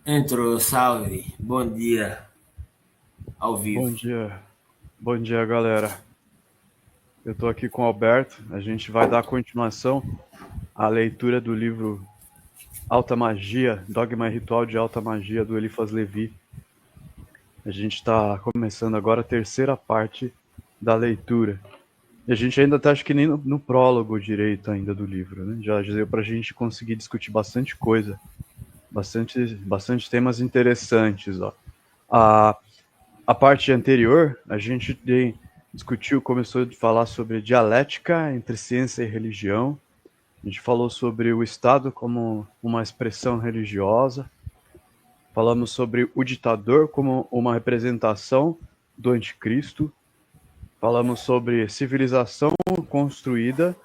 Entrou, salve, bom dia, ao Bom vivo. dia, bom dia, galera. Eu estou aqui com o Alberto. A gente vai dar continuação à leitura do livro Alta Magia, Dogma e Ritual de Alta Magia, do Eliphas Levi. A gente está começando agora a terceira parte da leitura. E a gente ainda está, acho que nem no prólogo direito ainda do livro, né? Já deu para a gente conseguir discutir bastante coisa, bastante temas interessantes, ó. A, a parte anterior, a gente discutiu, começou a falar sobre dialética entre ciência e religião. A gente falou sobre o Estado como uma expressão religiosa. Falamos sobre o ditador como uma representação do anticristo. Falamos sobre civilização construída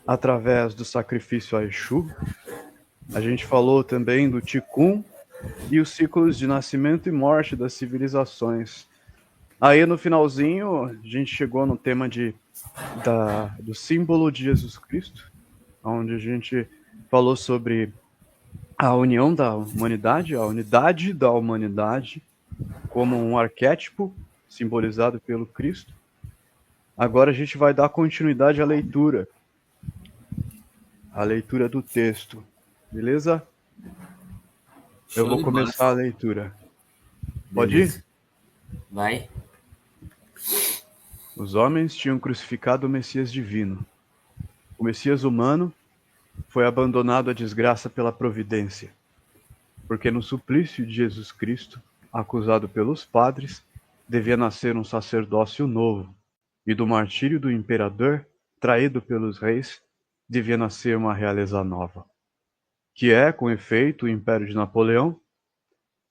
através do sacrifício a Exu. A gente falou também do Tikkun e os ciclos de nascimento e morte das civilizações. Aí no finalzinho, a gente chegou no tema do símbolo de Jesus Cristo, onde a gente falou sobre a união da humanidade, a unidade da humanidade, como um arquétipo simbolizado pelo Cristo. Agora a gente vai dar continuidade à leitura do texto, beleza? Eu Show vou de bola, começar a leitura. Pode ir? beleza, vai. Os homens tinham crucificado o Messias divino. O Messias humano foi abandonado à desgraça pela providência, porque no suplício de Jesus Cristo, acusado pelos padres, devia nascer um sacerdócio novo, e do martírio do imperador, traído pelos reis, devia nascer uma realeza nova, que é, com efeito, o Império de Napoleão.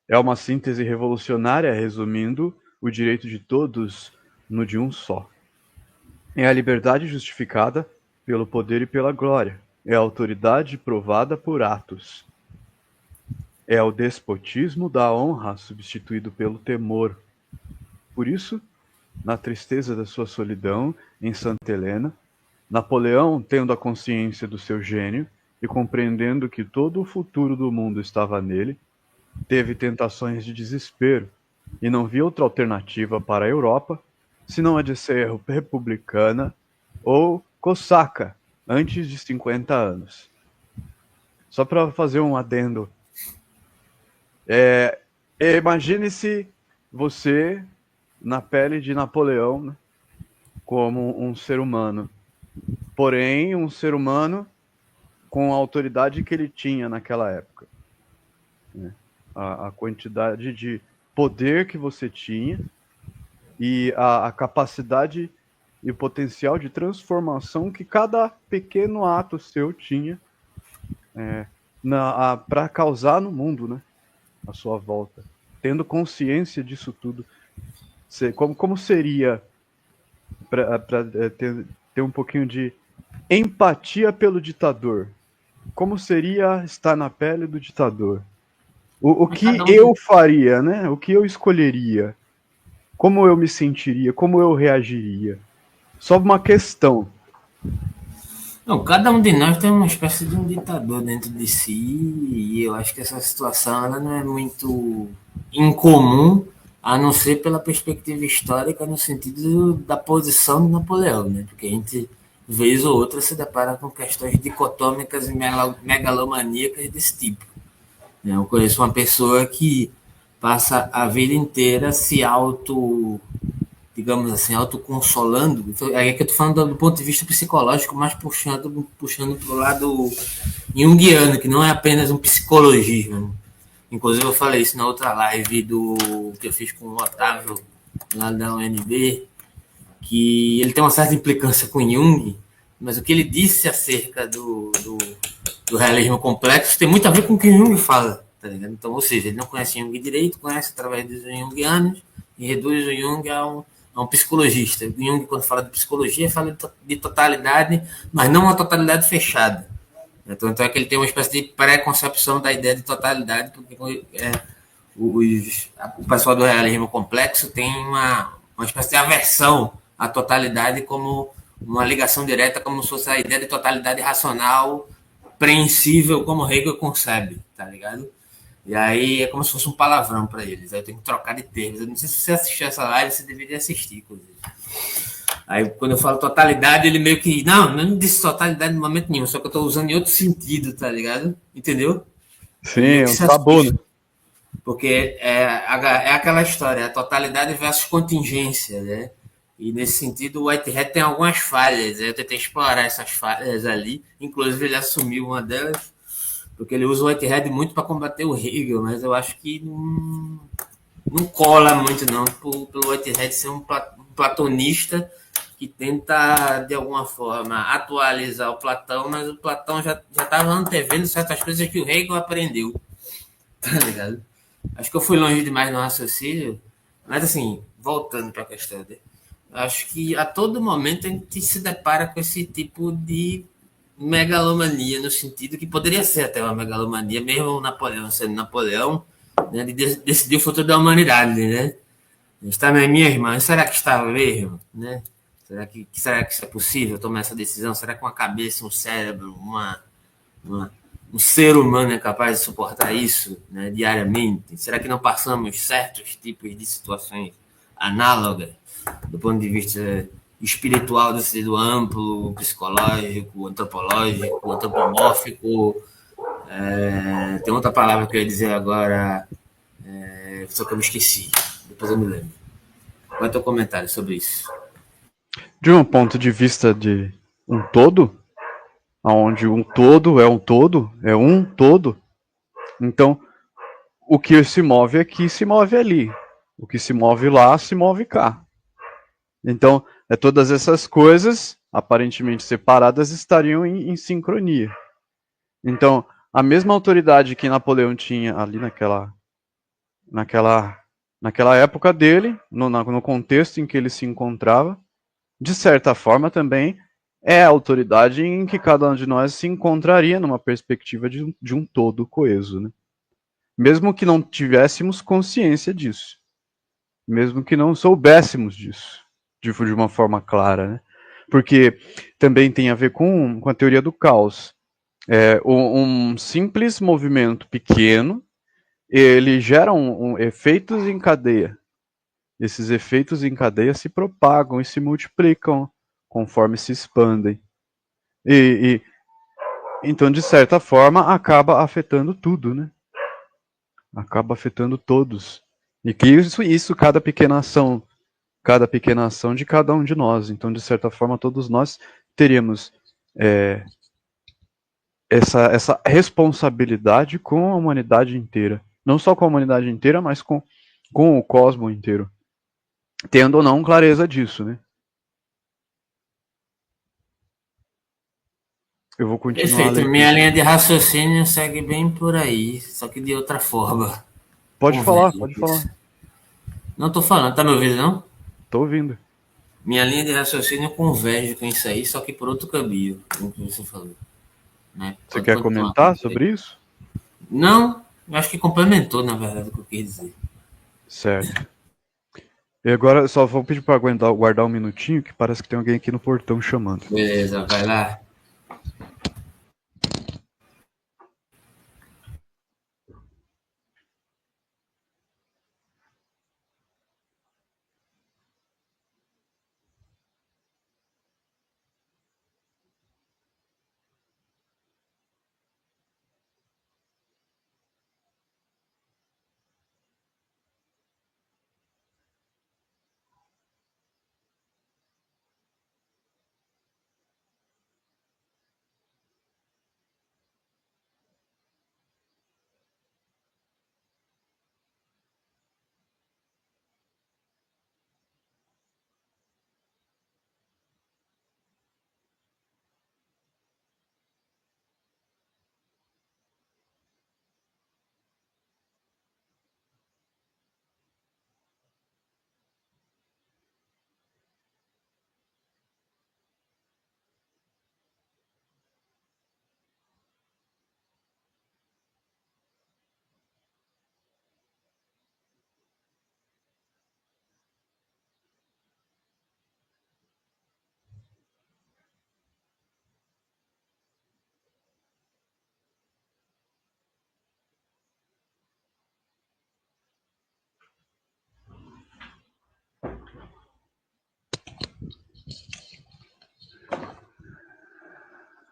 É uma síntese revolucionária, resumindo o direito de todos no de um só. É a liberdade justificada pelo poder e pela glória. É a autoridade provada por atos. É o despotismo da honra substituído pelo temor. Por isso, na tristeza da sua solidão, em Santa Helena, Napoleão, tendo a consciência do seu gênio e compreendendo que todo o futuro do mundo estava nele, teve tentações de desespero e não via outra alternativa para a Europa senão a de ser republicana ou cosaca antes de 50 anos. Só para fazer um adendo, é, imagine-se você na pele de Napoleão, né, como um ser humano, porém um ser humano com a autoridade que ele tinha naquela época, né? A quantidade de poder que você tinha e a capacidade e o potencial de transformação que cada pequeno ato seu tinha para causar no mundo, né, à sua volta. Tendo consciência disso tudo, como seria para ter um pouquinho de empatia pelo ditador? Como seria estar na pele do ditador? O Mas que cada um eu de, faria, né? O que eu escolheria? Como eu me sentiria? Como eu reagiria? Só uma questão. não, cada um de nós tem uma espécie de um ditador dentro de si, e eu acho que essa situação ela não é muito incomum, a não ser pela perspectiva histórica, no sentido da posição de Napoleão, né? Porque a gente, vez ou outra, se depara com questões dicotômicas e megalomaníacas desse tipo. Eu conheço uma pessoa que passa a vida inteira se auto, digamos assim, autoconsolando. É que eu tô falando do ponto de vista psicológico, mas puxando para o lado junguiano, que não é apenas um psicologismo. Inclusive eu falei isso na outra live do que eu fiz com o Otávio lá da UNB, que ele tem uma certa implicância com Jung, mas o que ele disse acerca do realismo complexo tem muito a ver com o que Jung fala, tá ligado? Então, ou seja, ele não conhece Jung direito, conhece através dos Jungianos e reduz o Jung a um psicologista. O Jung, quando fala de psicologia, fala de totalidade, mas não uma totalidade fechada. Então é que ele tem uma espécie de pré-concepção da ideia de totalidade, porque o pessoal do realismo complexo tem uma espécie de aversão à totalidade como uma ligação direta, como se fosse a ideia de totalidade racional, preensível, como Hegel concebe, tá ligado? E aí é como se fosse um palavrão para eles. Aí eu tenho que trocar de termos. Eu não sei se você assistiu essa live, você deveria assistir, inclusive. Aí quando eu falo totalidade, ele meio que. Não, eu não disse totalidade no momento nenhum, só que eu tô usando em outro sentido, tá ligado? Entendeu? Sim, Ele meio é que um se tabu, né? assusta. Porque é aquela história, a totalidade versus contingência, né? E nesse sentido, o Whitehead tem algumas falhas. Eu tentei explorar essas falhas ali. Inclusive, ele assumiu uma delas, porque ele usa o Whitehead muito para combater o Hegel, mas eu acho que não cola muito, não, pelo Whitehead ser um platonista que tenta, de alguma forma, atualizar o Platão, mas o Platão já estava antevendo certas coisas que o Hegel aprendeu, tá ligado? Acho que eu fui longe demais no raciocínio, mas assim, voltando para a questão dele, acho que a todo momento a gente se depara com esse tipo de megalomania, no sentido que poderia ser até uma megalomania, mesmo o Napoleão sendo Napoleão, né, de decidir o futuro da humanidade, né? Está nas minhas mãos. Será que está mesmo? Né? Será que isso é possível tomar essa decisão? Será que uma cabeça, um cérebro, uma, um ser humano é capaz de suportar isso, né, diariamente? Será que não passamos certos tipos de situações análogas do ponto de vista espiritual, do sentido amplo, psicológico, antropológico, antropomórfico? Tem outra palavra que eu ia dizer agora, só que eu me esqueci. Depois eu me lembro. Qual é o teu comentário sobre isso? De um ponto de vista de um todo, onde é um todo, então o que se move aqui se move ali. O que se move lá se move cá. Então, todas essas coisas, aparentemente separadas, estariam em sincronia. Então, a mesma autoridade que Napoleão tinha ali naquela, naquela época dele, no contexto em que ele se encontrava, de certa forma também é a autoridade em que cada um de nós se encontraria numa perspectiva de um todo coeso, né? Mesmo que não tivéssemos consciência disso, mesmo que não soubéssemos disso, de uma forma clara, né? Porque também tem a ver com a teoria do caos. Um simples movimento pequeno, ele gera efeitos em cadeia. Esses efeitos em cadeia se propagam e se multiplicam conforme se expandem. E então, de certa forma, acaba afetando tudo, né? Acaba afetando todos. E que isso cada pequena ação de cada um de nós. Então, de certa forma, todos nós teríamos é, essa responsabilidade com a humanidade inteira. Não só com a humanidade inteira, mas com o cosmos inteiro. Tendo ou não clareza disso, né? Eu vou continuar a Perfeito. leitura. Minha linha de raciocínio segue bem por aí, só que de outra forma. Pode falar, Converge pode com falar. isso. Não tô falando, tá me ouvindo não? Tô ouvindo. Minha linha de raciocínio converge com isso aí, só que por outro caminho, como você falou. Né? Você Pode quer continuar. comentar sobre isso? Não, eu acho que complementou, na verdade, o que eu quis dizer. Certo. E agora só vou pedir para guardar um minutinho, que parece que tem alguém aqui no portão chamando. Beleza, vai lá.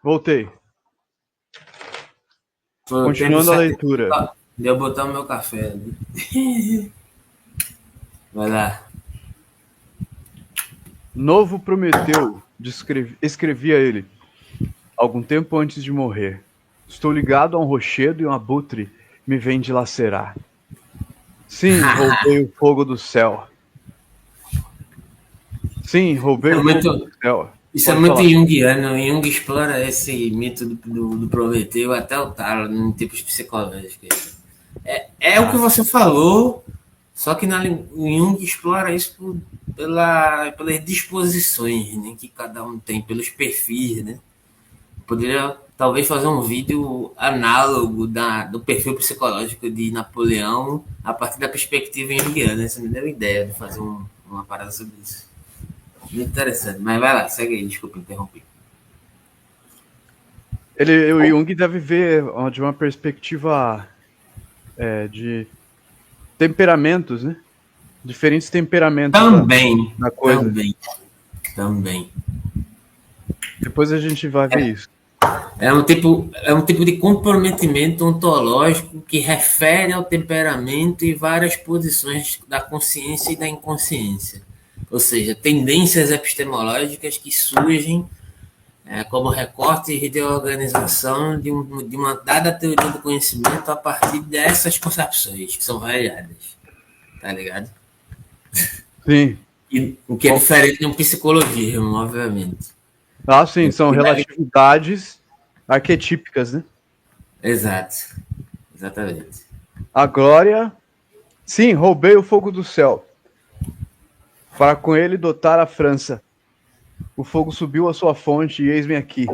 Voltei. Foi o tempo Continuando a certo leitura. de eu botar o meu café ali. Vai lá. Novo Prometeu, escrevia ele, algum tempo antes de morrer. Estou ligado a um rochedo e um abutre me vem dilacerar. Sim, roubei o fogo do céu. Sim, roubei É o fogo muito, do céu. isso é Pode muito falar. junguiano. Jung explora esse mito do Prometeu até o talo em tipos psicológicos. É o que você falou, só que o Jung explora isso pelas disposições, né, que cada um tem, pelos perfis, né? Poderia talvez fazer um vídeo análogo do perfil psicológico de Napoleão a partir da perspectiva junguiana. Você me deu ideia de fazer uma parada sobre isso. Muito interessante. Mas vai lá, segue aí, desculpa interromper. O Jung deve ver de uma perspectiva de temperamentos, né? Diferentes temperamentos Também, da coisa. também, também. Depois a gente vai ver isso. É um tipo de comprometimento ontológico que refere ao temperamento e várias posições da consciência e da inconsciência. Ou seja, tendências epistemológicas que surgem como recortes de organização de uma dada teoria do conhecimento a partir dessas concepções, que são variadas. Tá ligado? Sim. E o que é diferente de um psicologismo, obviamente. Ah, sim, são relatividades arquetípicas, né? Exato. Exatamente. A glória. Sim, roubei o fogo do céu, para com ele dotar a França. O fogo subiu a sua fonte e eis-me aqui.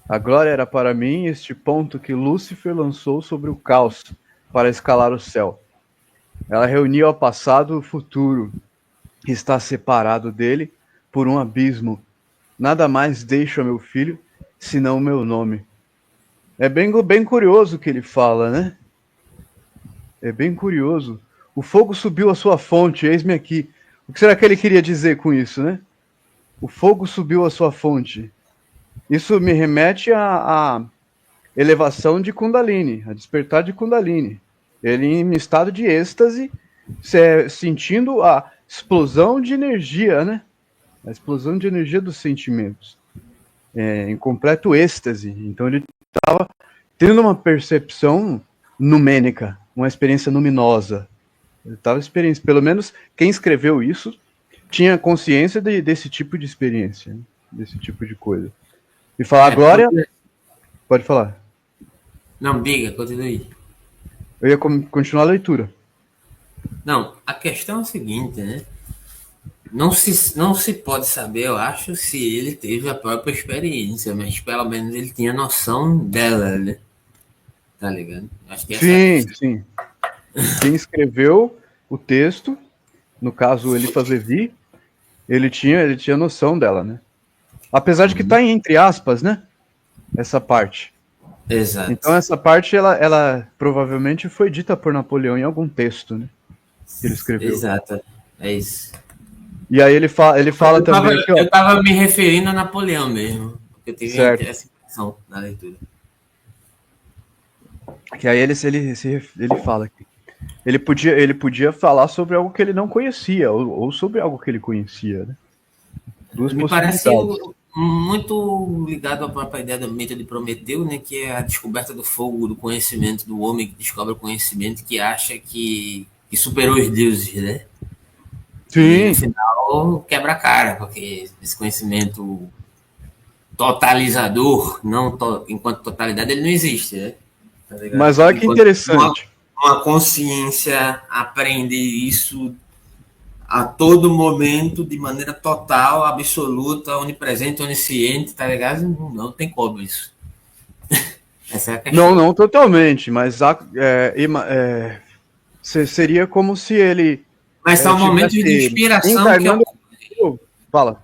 A glória era para mim este ponto que Lúcifer lançou sobre o caos para escalar o céu. Ela reuniu o passado e o futuro, e está separado dele por um abismo. Nada mais deixo a meu filho, senão o meu nome. É bem curioso o que ele fala, né? É bem curioso. O fogo subiu a sua fonte, eis-me aqui. O que será que ele queria dizer com isso, né? O fogo subiu a sua fonte. Isso me remete à elevação de Kundalini, a despertar de Kundalini. Ele em estado de êxtase, sentindo a explosão de energia, né? A explosão de energia dos sentimentos. Em completo êxtase. Então ele estava tendo uma percepção numênica, uma experiência luminosa. Ele estava experienciando, pelo menos quem escreveu isso tinha consciência desse tipo de experiência, né? Desse tipo de coisa. E falar agora, pode falar. Não, diga, continue. Eu ia continuar a leitura. Não, a questão é a seguinte, né? Não se pode saber, eu acho, se ele teve a própria experiência, mas pelo menos ele tinha noção dela, né? Tá ligado? Acho que essa é a Sim, questão. sim. Quem escreveu o texto, no caso Eliphas Levi, ele tinha noção dela, né? Apesar de que está entre aspas, né? Essa parte. Exato. Então essa parte, ela provavelmente foi dita por Napoleão em algum texto, né? Que ele escreveu. Exato, é isso. E aí ele fala também aqui, ó. Eu tava me referindo a Napoleão mesmo, porque eu tive Certo. essa impressão na leitura. Que aí ele fala aqui. Ele podia falar sobre algo que ele não conhecia, ou sobre algo que ele conhecia, né? Duas Me possibilidades. parece muito ligado à própria ideia do mito de Prometeu, né, que é a descoberta do fogo, do conhecimento, do homem que descobre o conhecimento, que acha que superou os deuses, né? Sim. E no final quebra a cara, porque esse conhecimento totalizador, enquanto totalidade, ele não existe, né? Tá ligado? Mas olha que interessante. Uma consciência aprende isso a todo momento, de maneira total, absoluta, onipresente, onisciente, tá ligado? Não tem como isso. Essa é a questão. Não totalmente, mas seria como se ele. Mas são momentos de inspiração que ocorrem. Fala.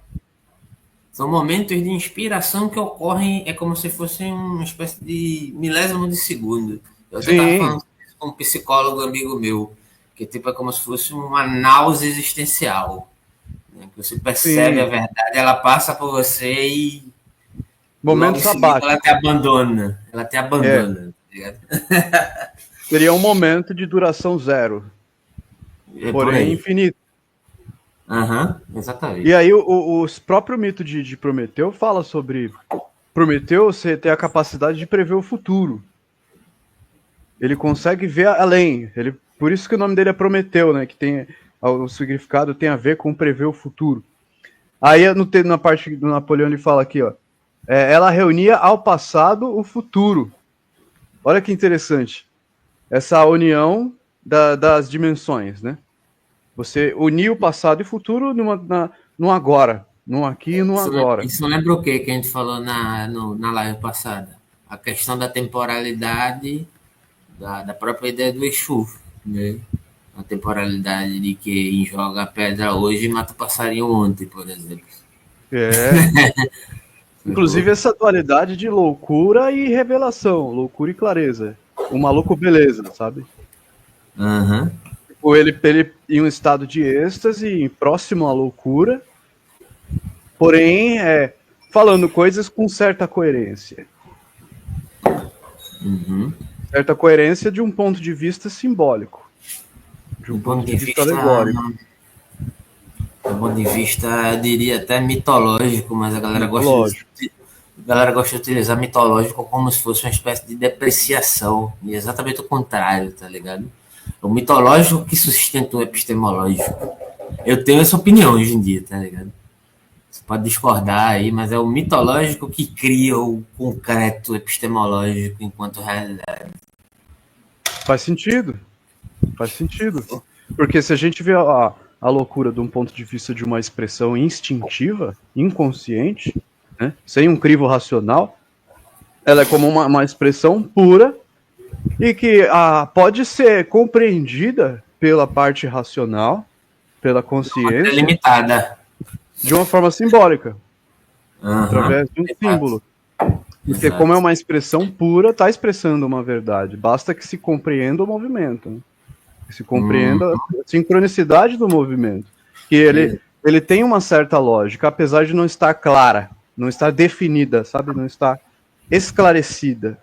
São momentos de inspiração que ocorrem, é como se fosse uma espécie de milésimo de segundo. Eu já estava falando isso com um psicólogo amigo meu, que tipo, é como se fosse uma náusea existencial. Né? Que você percebe a verdade, ela passa por você Momento Logo em seguida sabático. ela te abandona. Ela te É, abandona, tá ligado? seria um momento de duração zero, É por porém aí. infinito. Aham, E exatamente. aí o próprio mito de Prometeu fala sobre Prometeu você ter a capacidade de prever o futuro. Ele consegue ver além. Por isso que o nome dele é Prometeu, né? Que tem o significado tem a ver com prever o futuro. Aí na parte do Napoleão ele fala aqui, ó. Ela reunia ao passado o futuro. Olha que interessante. Essa união das dimensões, né? Você unir o passado e o futuro num agora. Num aqui e num agora. Isso lembra o que a gente falou na live passada? A questão da temporalidade da própria ideia do Exu, né? A temporalidade de quem joga pedra hoje e mata passarinho ontem, por exemplo. É. Inclusive essa dualidade de loucura e revelação, loucura e clareza. O maluco beleza, sabe? Aham. Ou ele em um estado de êxtase, próximo à loucura, porém falando coisas com certa coerência. Uhum. Certa coerência de um ponto de vista simbólico, de um Do ponto ponto de de vista vista, alegórico, do ponto de vista, eu diria até mitológico, mas mitológico. a galera gosta de utilizar mitológico como se fosse uma espécie de depreciação, e é exatamente o contrário, tá ligado? É o mitológico que sustenta o epistemológico. Eu tenho essa opinião hoje em dia, tá ligado? Você pode discordar aí, mas é o mitológico que cria o concreto epistemológico enquanto realidade. Faz sentido, faz sentido. Porque se a gente vê a loucura de um ponto de vista de uma expressão instintiva, inconsciente, né, sem um crivo racional, ela é como uma expressão pura e que pode ser compreendida pela parte racional, pela É consciência, limitada. de uma forma simbólica, Aham. através de um Exato. símbolo. Porque como é Exato. uma expressão pura, está expressando uma verdade. Basta que se compreenda o movimento. Né? Que se Hum, compreenda a sincronicidade do movimento. Que ele tem uma certa lógica, apesar de não estar clara, não estar definida, sabe? Não estar esclarecida.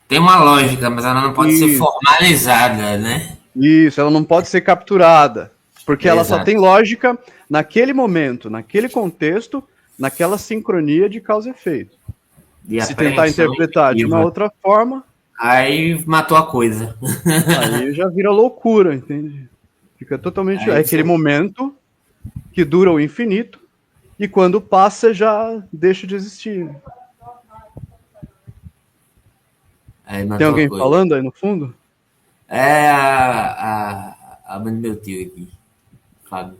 tem uma lógica, mas ela não pode ser E formalizada, né? isso, ela não pode ser capturada, porque ela só tem Exato. lógica naquele momento, naquele contexto, naquela sincronia de causa e efeito. De Se tentar apreensão interpretar de uma intuitiva. outra forma, Aí matou a coisa. aí já vira loucura, entende? Fica totalmente. É Aí aquele você. momento que dura o infinito e quando passa já deixa de existir. Aí Tem matou a alguém coisa. falando aí no fundo? É a mãe do meu tio aqui, Fábio.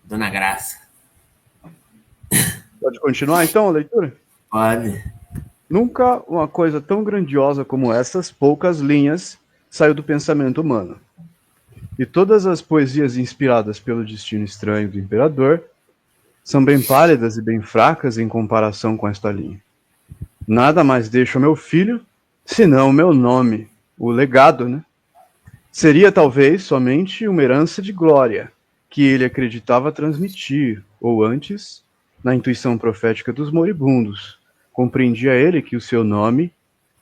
Dona Graça. Pode continuar então a leitura? Pode. Nunca uma coisa tão grandiosa como essas poucas linhas saiu do pensamento humano. E todas as poesias inspiradas pelo destino estranho do imperador são bem pálidas e bem fracas em comparação com esta linha. Nada mais deixo ao meu filho, senão o meu nome, o legado, né? Seria talvez somente uma herança de glória que ele acreditava transmitir, ou antes, na intuição profética dos moribundos. Compreendia ele que o seu nome,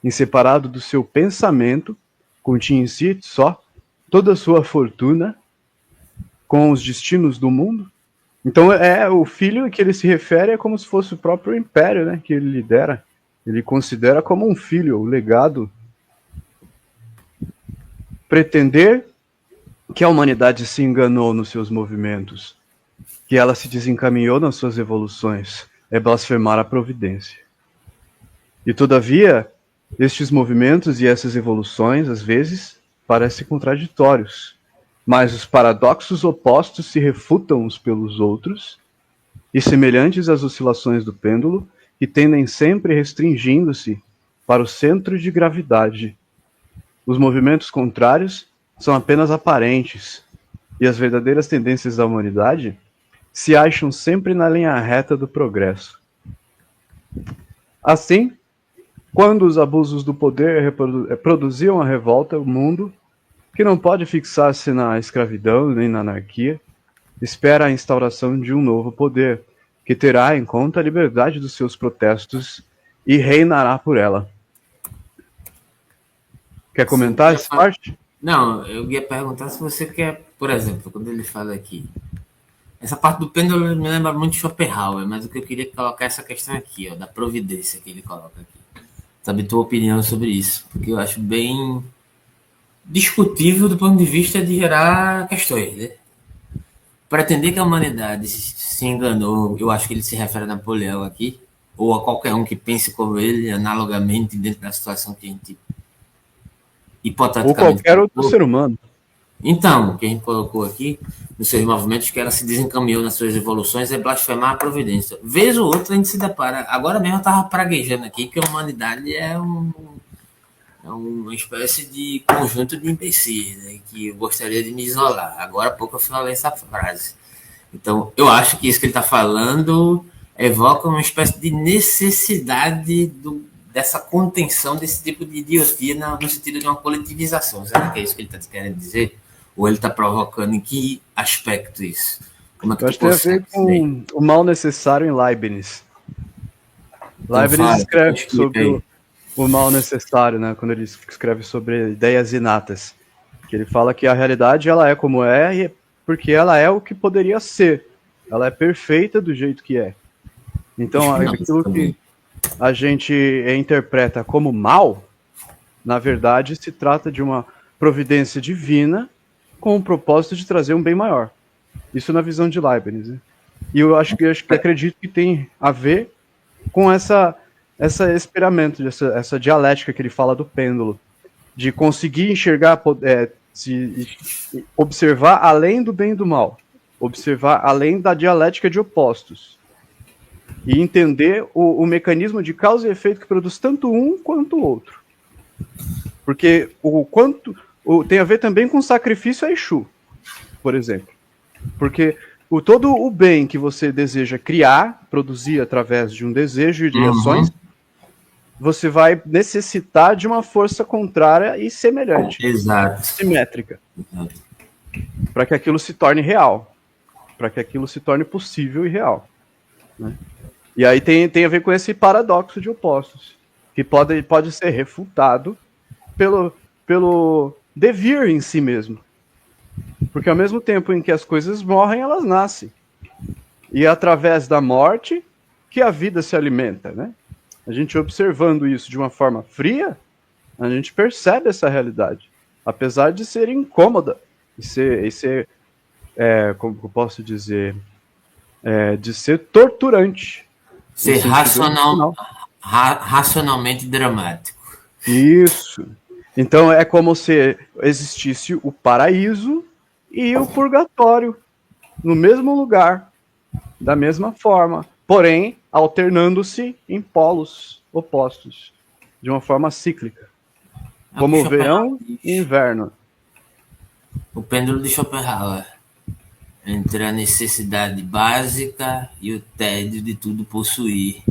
inseparado do seu pensamento, continha em si só toda a sua fortuna com os destinos do mundo. Então o filho que ele se refere é como se fosse o próprio império, né, que ele lidera. Ele considera como um filho, o legado. Pretender que a humanidade se enganou nos seus movimentos, que ela se desencaminhou nas suas evoluções, é blasfemar a providência. E todavia, estes movimentos e essas evoluções, às vezes, parecem contraditórios, mas os paradoxos opostos se refutam uns pelos outros, e semelhantes às oscilações do pêndulo, que tendem sempre restringindo-se para o centro de gravidade. Os movimentos contrários são apenas aparentes, e as verdadeiras tendências da humanidade se acham sempre na linha reta do progresso. Assim, quando os abusos do poder produziam a revolta, o mundo, que não pode fixar-se na escravidão nem na anarquia, espera a instauração de um novo poder, que terá em conta a liberdade dos seus protestos e reinará por ela. Quer comentar essa parte? Não, eu ia perguntar se você quer, por exemplo, quando ele fala aqui. Essa parte do pêndulo me lembra muito Schopenhauer, mas o que eu queria colocar é essa questão aqui, ó, da providência que ele coloca aqui. Sabe tua opinião sobre isso? Porque eu acho bem discutível do ponto de vista de gerar questões, né? Pretender que a humanidade se enganou, eu acho que ele se refere a Napoleão aqui, ou a qualquer um que pense como ele, analogamente, dentro da situação que a gente Ou hipoteticamente qualquer outro colocou. ser humano. Então, o que a gente colocou aqui, nos seus movimentos, que ela se desencaminhou nas suas evoluções, é blasfemar a providência. Vez ou outra a gente se depara. Agora mesmo eu estava praguejando aqui que a humanidade é uma espécie de conjunto de imbecis, né, que eu gostaria de me isolar. Agora há pouco eu falei essa frase. Então, eu acho que isso que ele está falando evoca uma espécie de necessidade dessa contenção desse tipo de idiotia no sentido de uma coletivização. Será que é isso que ele está querendo dizer? Ou ele está provocando em que aspecto isso? Como é que Eu tu acho que tem a ver com o mal necessário em Leibniz. Então, Leibniz escreve explica sobre o mal necessário, né? Quando ele escreve sobre ideias inatas. Que ele fala que a realidade ela é como é porque ela é o que poderia ser. Ela é perfeita do jeito que é. Então, aquilo que a gente interpreta como mal, na verdade, se trata de uma providência divina com o propósito de trazer um bem maior. Isso na visão de Leibniz. Né? E eu acredito que tem a ver com essa experimento, essa dialética que ele fala do pêndulo, de conseguir enxergar, se observar além do bem e do mal, observar além da dialética de opostos e entender o mecanismo de causa e efeito que produz tanto um quanto o outro. Porque tem a ver também com sacrifício a Exu, por exemplo. Porque todo o bem que você deseja criar, produzir através de um desejo e de ações, você vai necessitar de uma força contrária e semelhante. Exato. Simétrica. Para que aquilo se torne real. Para que aquilo se torne possível e real. Né? E aí tem a ver com esse paradoxo de opostos, que pode ser refutado pelo devir em si mesmo. Porque ao mesmo tempo em que as coisas morrem, elas nascem. E é através da morte que a vida se alimenta, né? A gente observando isso de uma forma fria, a gente percebe essa realidade. Apesar de ser incômoda e ser como eu posso dizer, de ser torturante. Ser racionalmente dramático. Isso. Então é como se existisse o paraíso e o purgatório no mesmo lugar, da mesma forma, porém alternando-se em polos opostos, de uma forma cíclica, como verão e inverno. O pêndulo de Schopenhauer, entre a necessidade básica e o tédio de tudo possuir.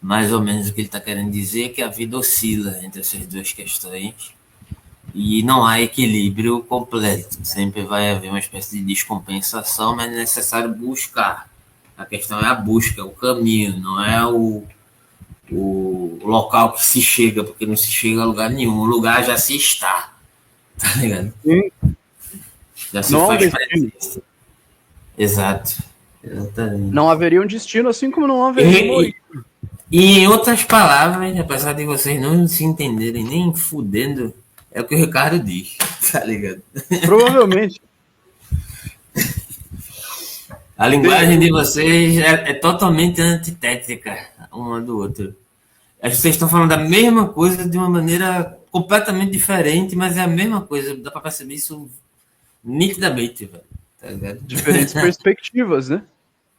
Mais ou menos o que ele está querendo dizer é que a vida oscila entre essas duas questões e não há equilíbrio completo. Sempre vai haver uma espécie de descompensação, mas é necessário buscar. A questão é a busca, o caminho, não é o local que se chega, porque não se chega a lugar nenhum. O lugar já se está. Tá ligado? Sim. Já se faz presente. Exato. Exatamente. Não haveria um destino, assim como não haveria um origem. E em outras palavras, apesar de vocês não se entenderem nem fudendo, é o que o Ricardo diz, tá ligado? Provavelmente. A linguagem de vocês é totalmente antitética uma do outro. Vocês estão falando da mesma coisa de uma maneira completamente diferente, mas é a mesma coisa. Dá pra perceber isso nitidamente, velho. Tá ligado? Diferentes perspectivas, né?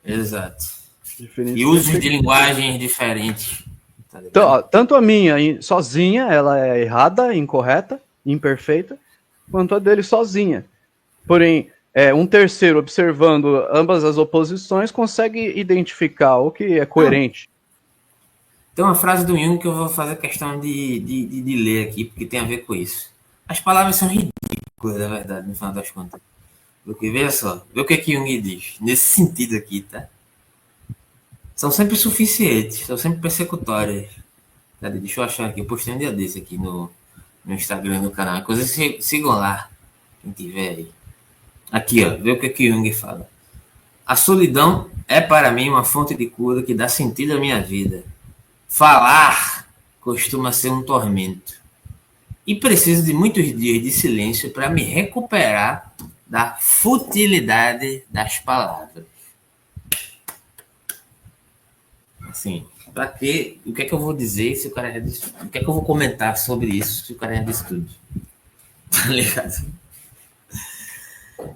Exato. Diferentes e usos de linguagens diferentes. Tá então, tanto a minha sozinha, ela é errada, incorreta, imperfeita, quanto a dele sozinha. Porém, um terceiro observando ambas as oposições consegue identificar o que é coerente. Tem uma frase do Jung que eu vou fazer questão de ler aqui, porque tem a ver com isso. As palavras são ridículas, na verdade, no final das contas. Porque, veja só, vê o que Jung diz, nesse sentido aqui, tá? são sempre suficientes, são sempre persecutórias. Cadê? Deixa eu achar aqui, eu postei um dia desse aqui no Instagram do canal. Inclusive, sigam lá, quem tiver aí. Aqui, ó, vê o que Jung fala. A solidão é para mim uma fonte de cura que dá sentido à minha vida. Falar costuma ser um tormento. E preciso de muitos dias de silêncio para me recuperar da futilidade das palavras. Assim, para quê? O que é que eu vou dizer se o cara já disse? O que é que eu vou comentar sobre isso se o cara já disse tudo? Tá ligado?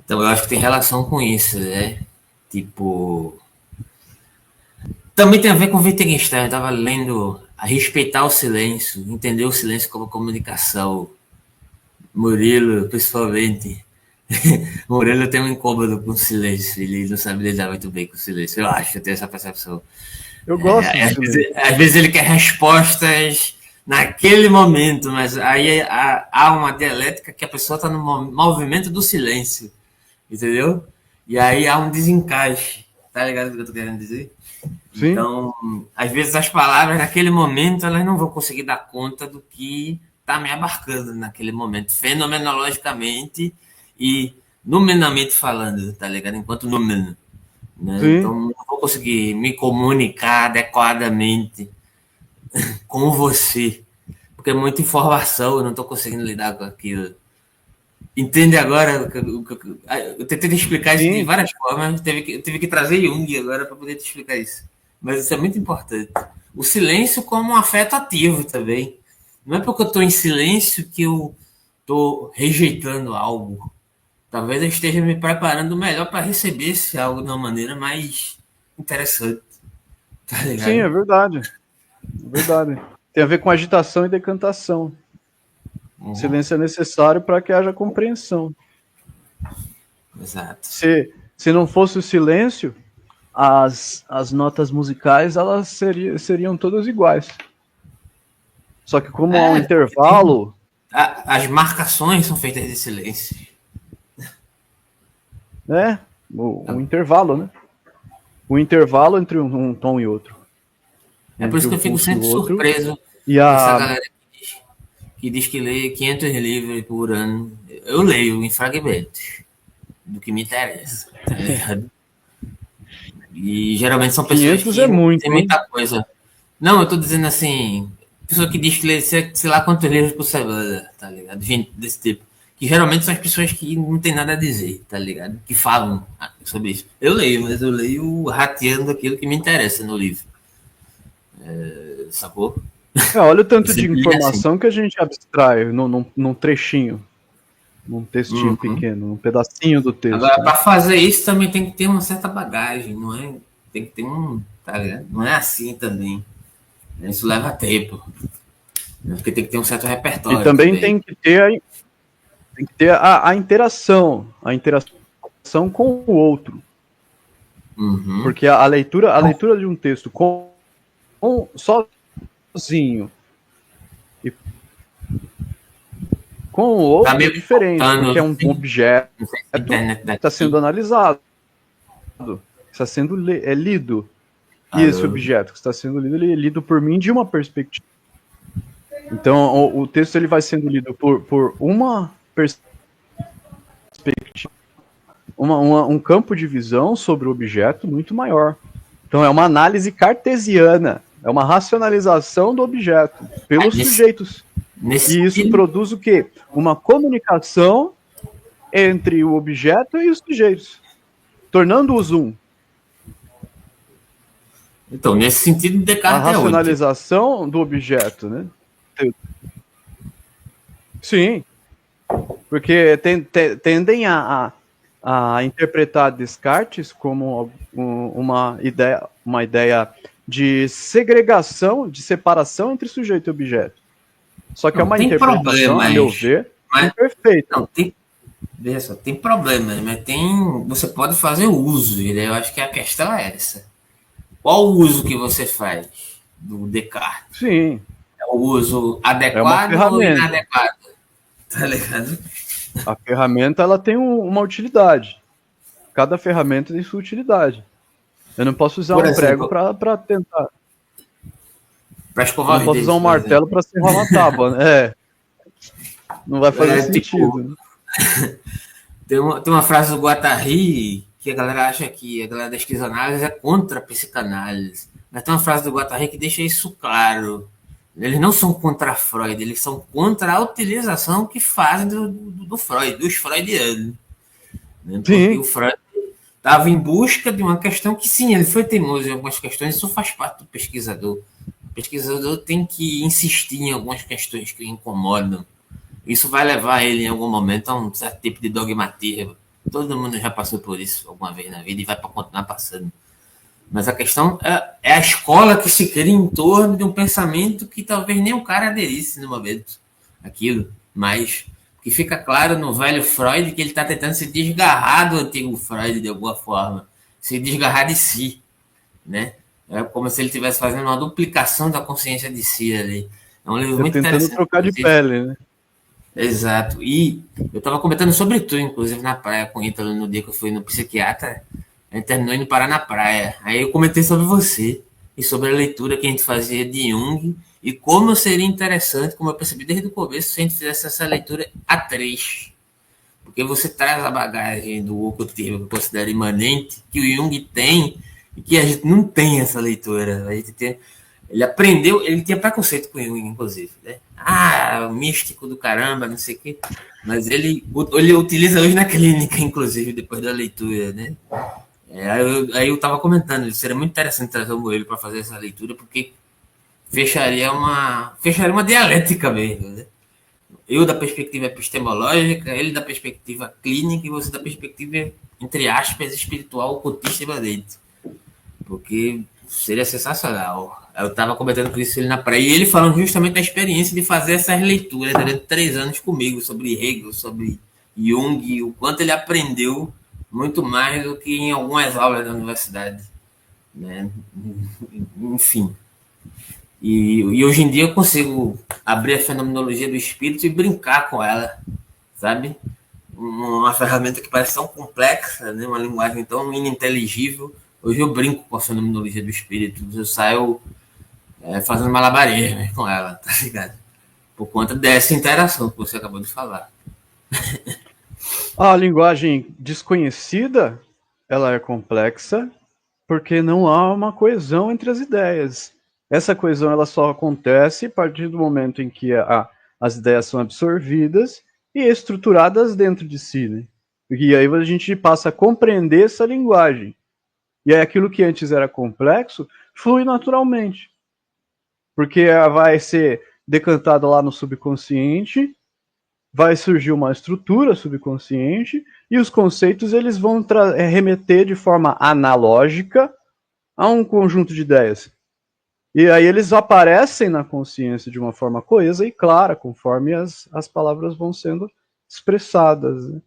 Então eu acho que tem relação com isso, né? Tipo. Também tem a ver com Wittgenstein. Eu tava lendo a respeitar o silêncio, entender o silêncio como comunicação. Murilo, principalmente. Murilo tem um incômodo com o silêncio, ele não sabe lidar muito bem com o silêncio. Eu acho, eu tenho essa percepção. Eu gosto do Às silêncio. às vezes ele quer respostas naquele momento, mas aí há uma dialética que a pessoa está no movimento do silêncio, entendeu? E aí há um desencaixe, tá ligado o que eu tô querendo dizer? Sim, Então, às vezes as palavras naquele momento elas não vão conseguir dar conta do que está me abarcando naquele momento, fenomenologicamente e numenamente falando, tá ligado? Enquanto númeno, né? sim. Então, não vou conseguir me comunicar adequadamente com você, porque é muita informação, eu não estou conseguindo lidar com aquilo. Entende agora? Eu tentei te explicar isso de Sim, várias formas, eu tive que trazer Jung agora para poder te explicar isso. Mas isso é muito importante. O silêncio como um afeto ativo também. Não é porque eu estou em silêncio que eu estou rejeitando algo. Talvez eu esteja me preparando melhor para receber esse algo de uma maneira mais interessante. Tá sim, é ligado? verdade. É verdade. Tem a ver com agitação e decantação. Uhum. Silêncio é necessário para que haja compreensão. Exato. Se não fosse o silêncio, as notas musicais elas seriam todas iguais. Só que como há um É, tem, intervalo, as marcações são feitas de silêncio. né? O intervalo, né? O intervalo entre um tom e outro. É por Entre isso que um eu fico pulso e o sempre outro. surpreso E dessa a. galera que diz que lê 500 livros por ano. Eu leio em fragmentos do que me interessa, tá ligado? E geralmente são pessoas 500 é que não muito, têm hein? muita coisa. Não, eu tô dizendo assim, pessoa que diz que lê sei lá quantos livros por semana, tá ligado? Gente desse tipo. Que geralmente são as pessoas que não tem nada a dizer, tá ligado? Que falam sobre isso. Eu leio, mas eu leio rateando aquilo que me interessa no livro. Sacou? Olha o Eu tanto de sempre li assim. informação que a gente abstrai num trechinho, num textinho Uhum. pequeno, num pedacinho do Agora, texto, né? para fazer isso também tem que ter uma certa bagagem, não é? Tem que ter um. Tá ligado? Não é assim também. Isso leva tempo. Porque tem que ter um certo E repertório também também. tem que ter a interação com o outro. Uhum. Porque a leitura de um texto sozinho e com o Tá outro é meio diferente, picotando, porque é um objeto não sei se a que internet está sendo daqui. analisado, está sendo lido. E esse Alô. objeto que está sendo lido, ele é lido por mim de uma perspectiva. Então, o texto ele vai sendo lido por uma perspectiva, um campo de visão sobre o objeto muito maior. Então, é uma análise cartesiana, é uma racionalização do objeto Aí, pelos sujeitos. nesse E isso sentido. produz o quê? Uma comunicação entre o objeto e os sujeitos, tornando-os um. Então, nesse sentido, A Descartes é útil. racionalização do objeto, né? Sim, porque tendem a interpretar Descartes como uma ideia de segregação, de separação entre sujeito e objeto. Só que é Não, uma tem interpretação, a meu problemas. ver, Mas, imperfeita. não, tem, veja só, tem problemas, mas tem. Você pode fazer uso, e daí eu acho que a questão é essa. Qual o uso que você faz do Descartes? Sim, É o uso é uma adequado ou ferramenta. inadequado? Tá ligado? A ferramenta ela tem uma utilidade. Cada ferramenta tem sua utilidade. Eu não posso usar Por um prego exemplo, para tentar. para Eu escovar não os posso usar dedos, um por exemplo. martelo para serrar uma tábua, né? Não vai fazer Tipo, sentido, né? tem uma frase do Guattari que a galera acha que a galera da esquizoanálise é contra a psicanálise. Mas tem uma frase do Guattari que deixa isso claro. Eles não são contra Freud, eles são contra a utilização que fazem do Freud, dos freudianos. Né? Porque Sim, o Freud estava em busca de uma questão que, sim, ele foi teimoso em algumas questões, isso faz parte do pesquisador. O pesquisador tem que insistir em algumas questões que o incomodam. Isso vai levar ele em algum momento a um certo tipo de dogmatismo. Todo mundo já passou por isso alguma vez na vida e vai para continuar passando. Mas a questão é a escola que se cria em torno de um pensamento que talvez nem o cara aderisse no momento. Aquilo. Mas que fica claro no velho Freud que ele está tentando se desgarrar do antigo Freud de alguma forma. Se desgarrar de si. Né? É como se ele estivesse fazendo uma duplicação da consciência de si ali. É um livro eu muito tentando interessante, trocar de inclusive. pele, né? Exato. E eu estava comentando sobre tu, inclusive, na praia com o Ítalo no dia que eu fui no psiquiatra. A gente terminou indo parar na praia. Aí eu comentei sobre você e sobre a leitura que a gente fazia de Jung e como seria interessante, como eu percebi desde o começo, se a gente fizesse essa leitura a três. Porque você traz a bagagem do ocultismo que eu considero imanente, que o Jung tem e que a gente não tem essa leitura. A gente tem, ele aprendeu, ele tinha preconceito com o Jung, inclusive. Né? Ah, místico do caramba, não sei o quê. Mas ele utiliza hoje na clínica, inclusive, depois da leitura. Né? Aí eu tava comentando, seria muito interessante trazer o Moelho para fazer essa leitura, porque fecharia uma dialética mesmo. Né? Eu da perspectiva epistemológica, ele da perspectiva clínica e você da perspectiva, entre aspas, espiritual, ocultista e imanente. Porque seria sensacional. Eu estava comentando com isso ele na praia e ele falando justamente da experiência de fazer essas leituras durante 3 anos comigo sobre Hegel, sobre Jung, o quanto ele aprendeu muito mais do que em algumas aulas da universidade. Né? Enfim. E hoje em dia eu consigo abrir a fenomenologia do espírito e brincar com ela, sabe? Uma ferramenta que parece tão complexa, né? Uma linguagem tão ininteligível. Hoje eu brinco com a fenomenologia do espírito, eu saio fazendo malabarismo com ela, tá ligado? Por conta dessa interação que você acabou de falar. A linguagem desconhecida, ela é complexa porque não há uma coesão entre as ideias. Essa coesão ela só acontece a partir do momento em que as ideias são absorvidas e estruturadas dentro de si, né? E aí a gente passa a compreender essa linguagem. E aí aquilo que antes era complexo flui naturalmente. Porque vai ser decantado lá no subconsciente, vai surgir uma estrutura subconsciente e os conceitos eles vão remeter de forma analógica a um conjunto de ideias. E aí eles aparecem na consciência de uma forma coesa e clara, conforme as palavras vão sendo expressadas. Né?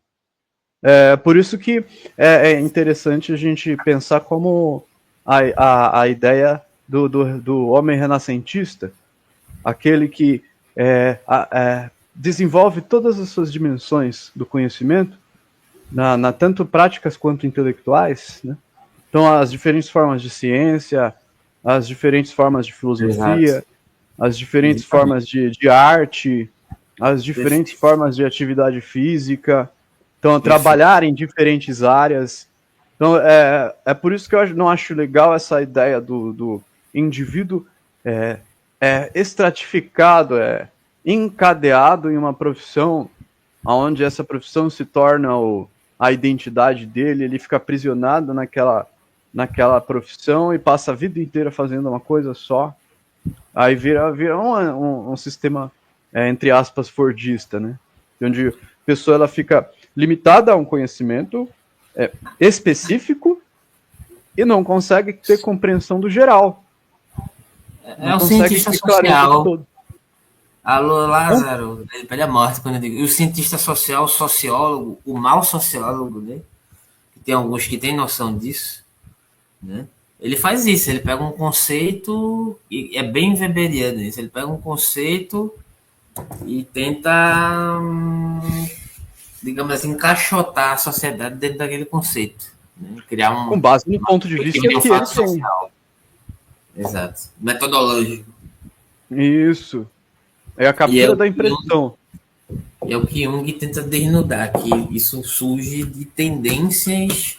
É por isso que é interessante a gente pensar como a ideia do homem renascentista, aquele que desenvolve todas as suas dimensões do conhecimento, tanto práticas quanto intelectuais. Né? Então, as diferentes formas de ciência, as diferentes formas de Exato. filosofia, as diferentes formas de arte, as diferentes formas de atividade física. Então, trabalhar em diferentes áreas. Então, por isso que eu não acho legal essa ideia do indivíduo estratificado, encadeado em uma profissão, onde essa profissão se torna a identidade dele, ele fica aprisionado naquela profissão e passa a vida inteira fazendo uma coisa só. Aí vira um sistema, entre aspas, fordista, né? Onde a pessoa ela fica limitada a um conhecimento específico e não consegue ter compreensão do geral. Não É o consegue cientista ter clareza do social. todo. Alô, Lázaro, ele pede a morte quando eu digo. E o cientista social, o sociólogo, o mau sociólogo, né? Que tem alguns que têm noção disso, né? Ele faz isso, ele pega um conceito, e é bem weberiano isso, ele pega um conceito e tenta, digamos assim, encaixotar a sociedade dentro daquele conceito. né? Criar Com base no ponto de vista de um que fato eles têm. social. Exato. Metodológico. Isso. É a E é captura o da que impressão. É o que Jung tenta desnudar, que isso surge de tendências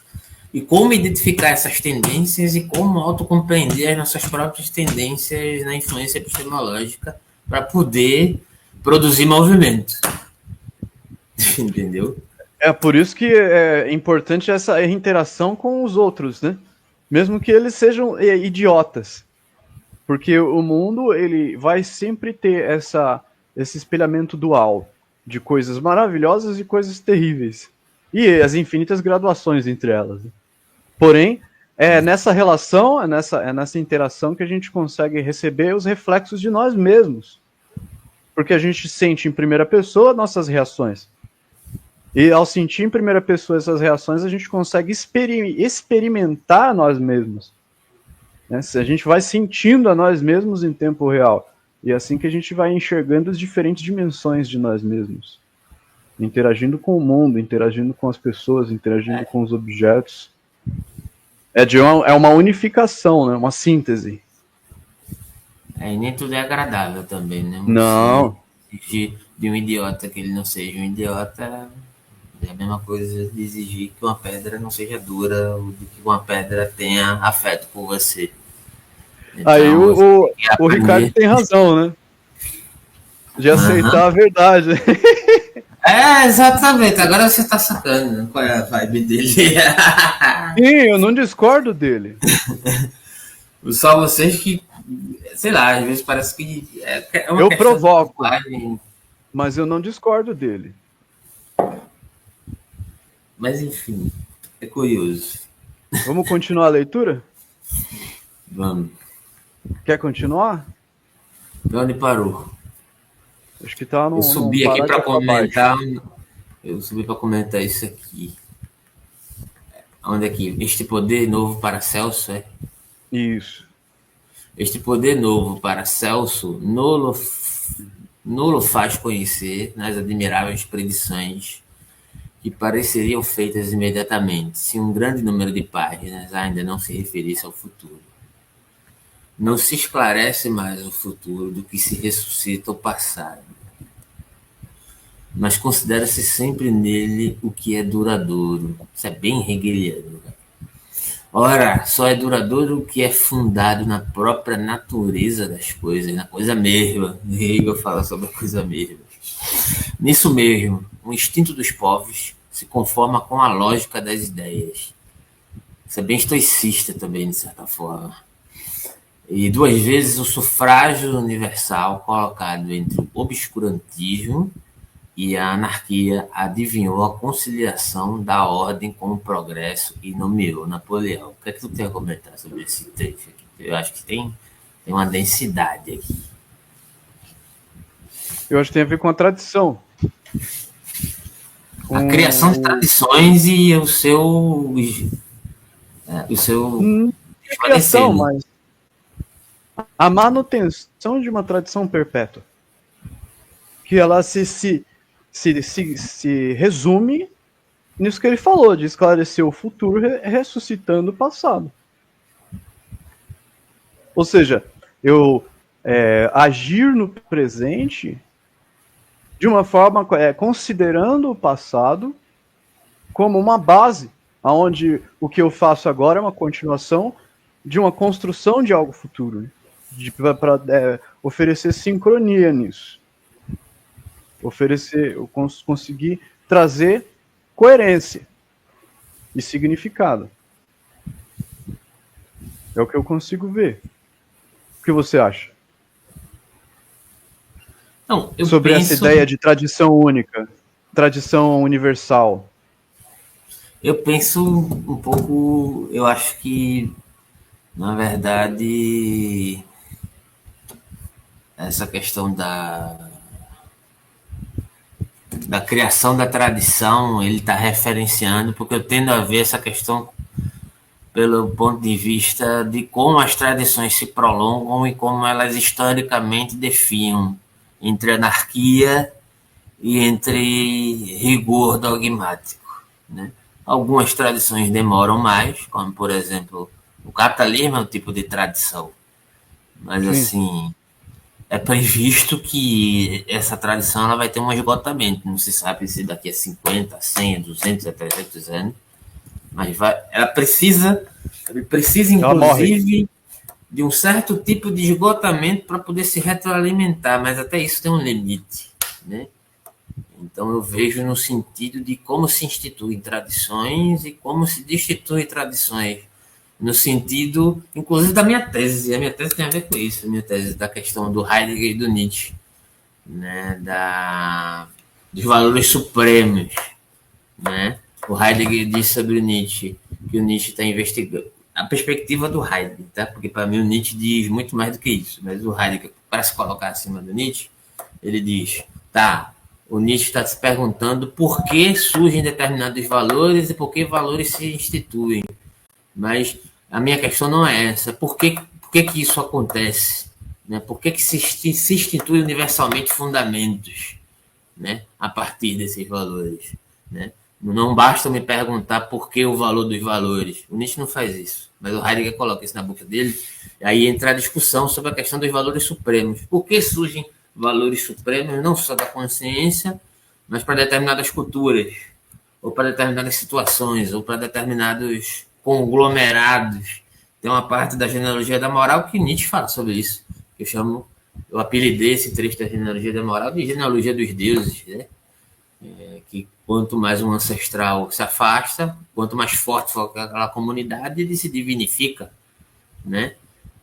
e como identificar essas tendências e como autocompreender as nossas próprias tendências na influência epistemológica para poder produzir movimento. Entendeu? É por isso que é importante essa interação com os outros, né? Mesmo que eles sejam idiotas. Porque o mundo, ele vai sempre ter esse espelhamento dual de coisas maravilhosas e coisas terríveis. E as infinitas graduações entre elas. Porém, é nessa relação, é nessa interação que a gente consegue receber os reflexos de nós mesmos. Porque a gente sente em primeira pessoa nossas reações. E ao sentir em primeira pessoa essas reações, a gente consegue experimentar nós mesmos. Né? A gente vai sentindo a nós mesmos em tempo real. E é assim que a gente vai enxergando as diferentes dimensões de nós mesmos. Interagindo com o mundo, interagindo com as pessoas, interagindo com os objetos. É uma unificação, né? Uma síntese. E nem tudo é agradável também, né? Não. Se exigir de um idiota que ele não seja um idiota é a mesma coisa de exigir que uma pedra não seja dura ou de que uma pedra tenha afeto por você. Então, aí o Ricardo tem razão, né? De aceitar a verdade. Exatamente. Agora você tá sacando qual é a vibe dele. Sim, eu não discordo dele. Só vocês que, sei lá, às vezes parece que é uma eu questão provoco, de mas eu não discordo dele. Mas enfim, é curioso. Vamos continuar a leitura? Vamos. Quer continuar? Onde parou? Acho que tá no. Eu subi aqui para comentar. Eu subi para comentar isso aqui. Onde aqui? Este poder novo para Celso, é? Isso. Este poder novo para Celso nulo faz conhecer nas admiráveis predições que pareceriam feitas imediatamente, se um grande número de páginas ainda não se referisse ao futuro. Não se esclarece mais o futuro do que se ressuscita o passado, mas considera-se sempre nele o que é duradouro. Isso é bem hegeliano. Ora, só é duradouro o que é fundado na própria natureza das coisas, na coisa mesma. Hegel fala sobre a coisa mesma. Nisso mesmo, o instinto dos povos se conforma com a lógica das ideias. Isso é bem estoicista também, de certa forma. E duas vezes o sufrágio universal colocado entre o obscurantismo e a anarquia adivinhou a conciliação da ordem com o progresso e nomeou Napoleão. O que é que tu tem a comentar sobre esse trecho aqui? Eu acho que tem uma densidade aqui. Eu acho que tem a ver com a tradição. A criação de tradições e o seu criação, mas a manutenção de uma tradição perpétua. Que ela se resume nisso que ele falou, de esclarecer o futuro ressuscitando o passado. Ou seja, eu agir no presente de uma forma considerando o passado como uma base, onde o que eu faço agora é uma continuação de uma construção de algo futuro, para oferecer sincronia nisso. Conseguir trazer coerência e significado. É o que eu consigo ver. O que você acha? Não, sobre essa ideia de tradição única, tradição universal. Eu penso um pouco, eu acho que, na verdade, essa questão da criação da tradição, ele está referenciando, porque eu tendo a ver essa questão pelo ponto de vista de como as tradições se prolongam e como elas historicamente definham entre anarquia e entre rigor dogmático, né? Algumas tradições demoram mais, como, por exemplo, o capitalismo é um tipo de tradição. Mas, Sim. assim, é previsto que essa tradição ela vai ter um esgotamento. Não se sabe se daqui a 50, 100, 200, a 300 anos. Mas ela precisa, Ela morre. inclusive, de um certo tipo de esgotamento para poder se retroalimentar. Mas até isso tem um limite, né? Então eu vejo no sentido de como se instituem tradições e como se destituem tradições. No sentido, inclusive, da minha tese. A minha tese tem a ver com isso. A minha tese da questão do Heidegger e do Nietzsche, né? Dos valores supremos, né? O Heidegger diz sobre o Nietzsche que o Nietzsche está investigando a perspectiva do Heidegger, tá? Porque para mim o Nietzsche diz muito mais do que isso, mas o Heidegger, para se colocar acima do Nietzsche, ele diz, tá, o Nietzsche está se perguntando por que surgem determinados valores e por que valores se instituem. Mas a minha questão não é essa. Por que isso acontece? Né? Por que se institui universalmente fundamentos, né? A partir desses valores? Né? Não basta me perguntar por que o valor dos valores. O Nietzsche não faz isso. Mas o Heidegger coloca isso na boca dele. E aí entra a discussão sobre a questão dos valores supremos. Por que surgem valores supremos, não só da consciência, mas para determinadas culturas, ou para determinadas situações, ou para determinados conglomerados? Tem uma parte da genealogia da moral que Nietzsche fala sobre isso. Eu apelidei esse trecho da genealogia da moral de genealogia dos deuses, né? Que quanto mais um ancestral se afasta, quanto mais forte for aquela comunidade, ele se divinifica, né?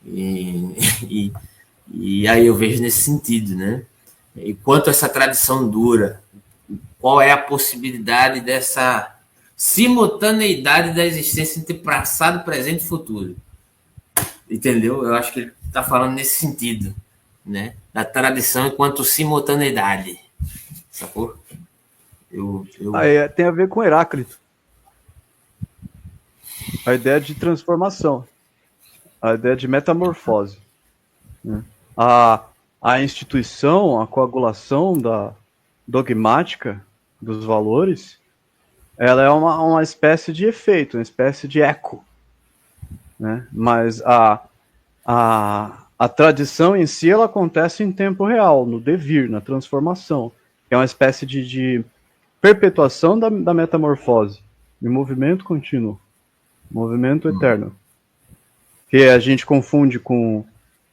E, e, e aí eu vejo nesse sentido, né? E quanto essa tradição dura, qual é a possibilidade dessa simultaneidade da existência entre passado, presente e futuro? Entendeu? Eu acho que ele está falando nesse sentido, né? Da tradição enquanto simultaneidade, sacou? Eu. Aí tem a ver com Heráclito. A ideia de transformação. A ideia de metamorfose. Né? A instituição, a coagulação dogmática dos valores, ela é uma espécie de efeito, uma espécie de eco. Né? Mas a tradição em si, ela acontece em tempo real, no devir, na transformação. É uma espécie de perpetuação da metamorfose, de movimento contínuo, movimento eterno. Que a gente confunde com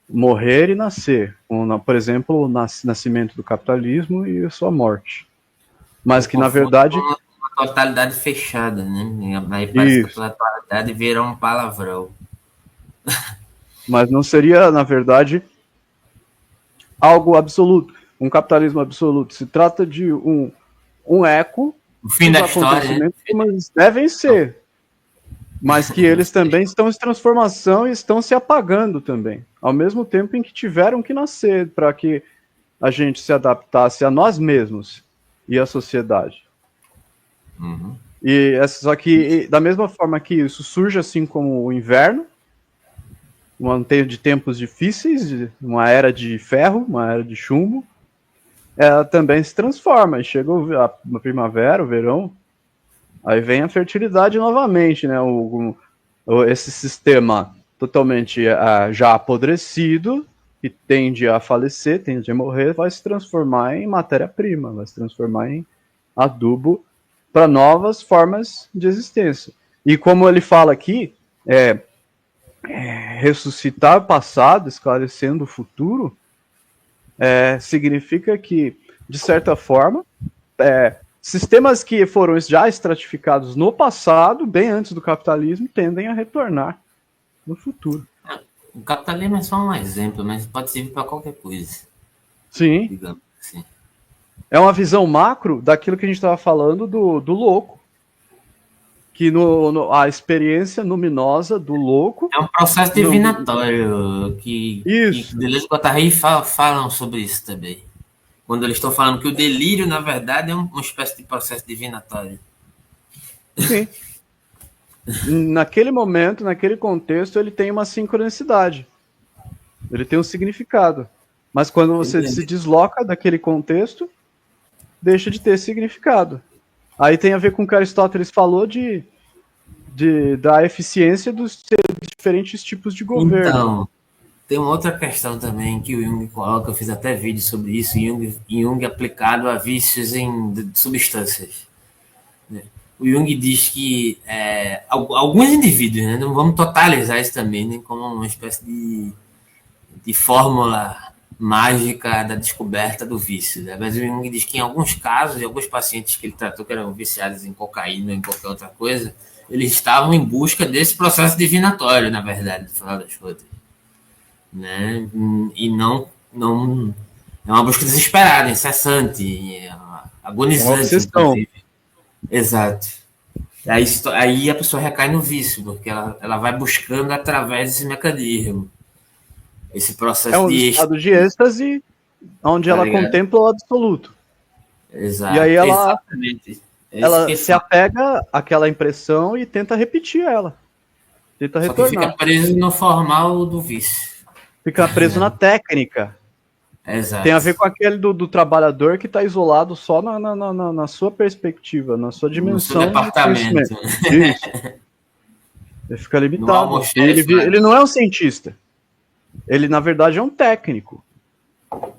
morrer e nascer, com, por exemplo, o nascimento do capitalismo e a sua morte. Mas que, na verdade... Uma totalidade fechada, né? Aí parece que a totalidade vira um palavrão. Mas não seria, na verdade, algo absoluto, um capitalismo absoluto. Se trata de um eco o fim da história, né? Mas devem ser, mas que eles também estão em transformação e estão se apagando também, ao mesmo tempo em que tiveram que nascer para que a gente se adaptasse a nós mesmos e à sociedade. Uhum. Só que, da mesma forma que isso surge assim como o inverno, de tempos difíceis, uma era de ferro, uma era de chumbo, ela também se transforma. Chega a primavera, o verão, aí vem a fertilidade novamente, né? Esse sistema totalmente já apodrecido, que tende a falecer, tende a morrer, vai se transformar em matéria-prima, vai se transformar em adubo para novas formas de existência. E como ele fala aqui, ressuscitar o passado, esclarecendo o futuro, significa que, de certa forma, sistemas que foram já estratificados no passado, bem antes do capitalismo, tendem a retornar no futuro. O capitalismo é só um exemplo, mas pode servir para qualquer coisa. Sim. Digamos assim. É uma visão macro daquilo que a gente estava falando do louco. Que a experiência luminosa do louco... É um processo divinatório que Deleuze e Guattari falam sobre isso também. Quando eles estão falando que o delírio, na verdade, é uma espécie de processo divinatório. Sim. Naquele momento, naquele contexto, ele tem uma sincronicidade. Ele tem um significado. Mas quando você se desloca daquele contexto, deixa de ter significado. Aí tem a ver com o que Aristóteles falou da eficiência dos diferentes tipos de governo. Então, tem uma outra questão também que o Jung coloca, eu fiz até vídeo sobre isso, Jung aplicado a vícios em substâncias. O Jung diz que alguns indivíduos, né, não vamos totalizar isso também, né, como uma espécie de fórmula mágica da descoberta do vício. Né? Mas o Jung diz que em alguns casos, em alguns pacientes que ele tratou que eram viciados em cocaína ou em qualquer outra coisa, eles estavam em busca desse processo divinatório, na verdade, no final das contas. Né? E não é uma busca desesperada, incessante, É uma agonizante, obsessão. inclusive. Exato. Aí a pessoa recai no vício, porque ela vai buscando através desse mecanismo, esse É processo um de êxtase, estado de êxtase onde tá ela ligado? contempla o absoluto. E aí Exato, ela, exatamente. É isso ela que se fala. apega àquela impressão e tenta repetir ela. Tenta Só que fica retornar. preso no formal do vício. Fica preso na técnica. Tem a ver Exato. com aquele do trabalhador que está isolado só na sua perspectiva, na sua No seu dimensão de departamento. conhecimento. Isso. Ele fica No limitado. E ele almoxerifado. não é um cientista. Ele, na verdade, é um técnico.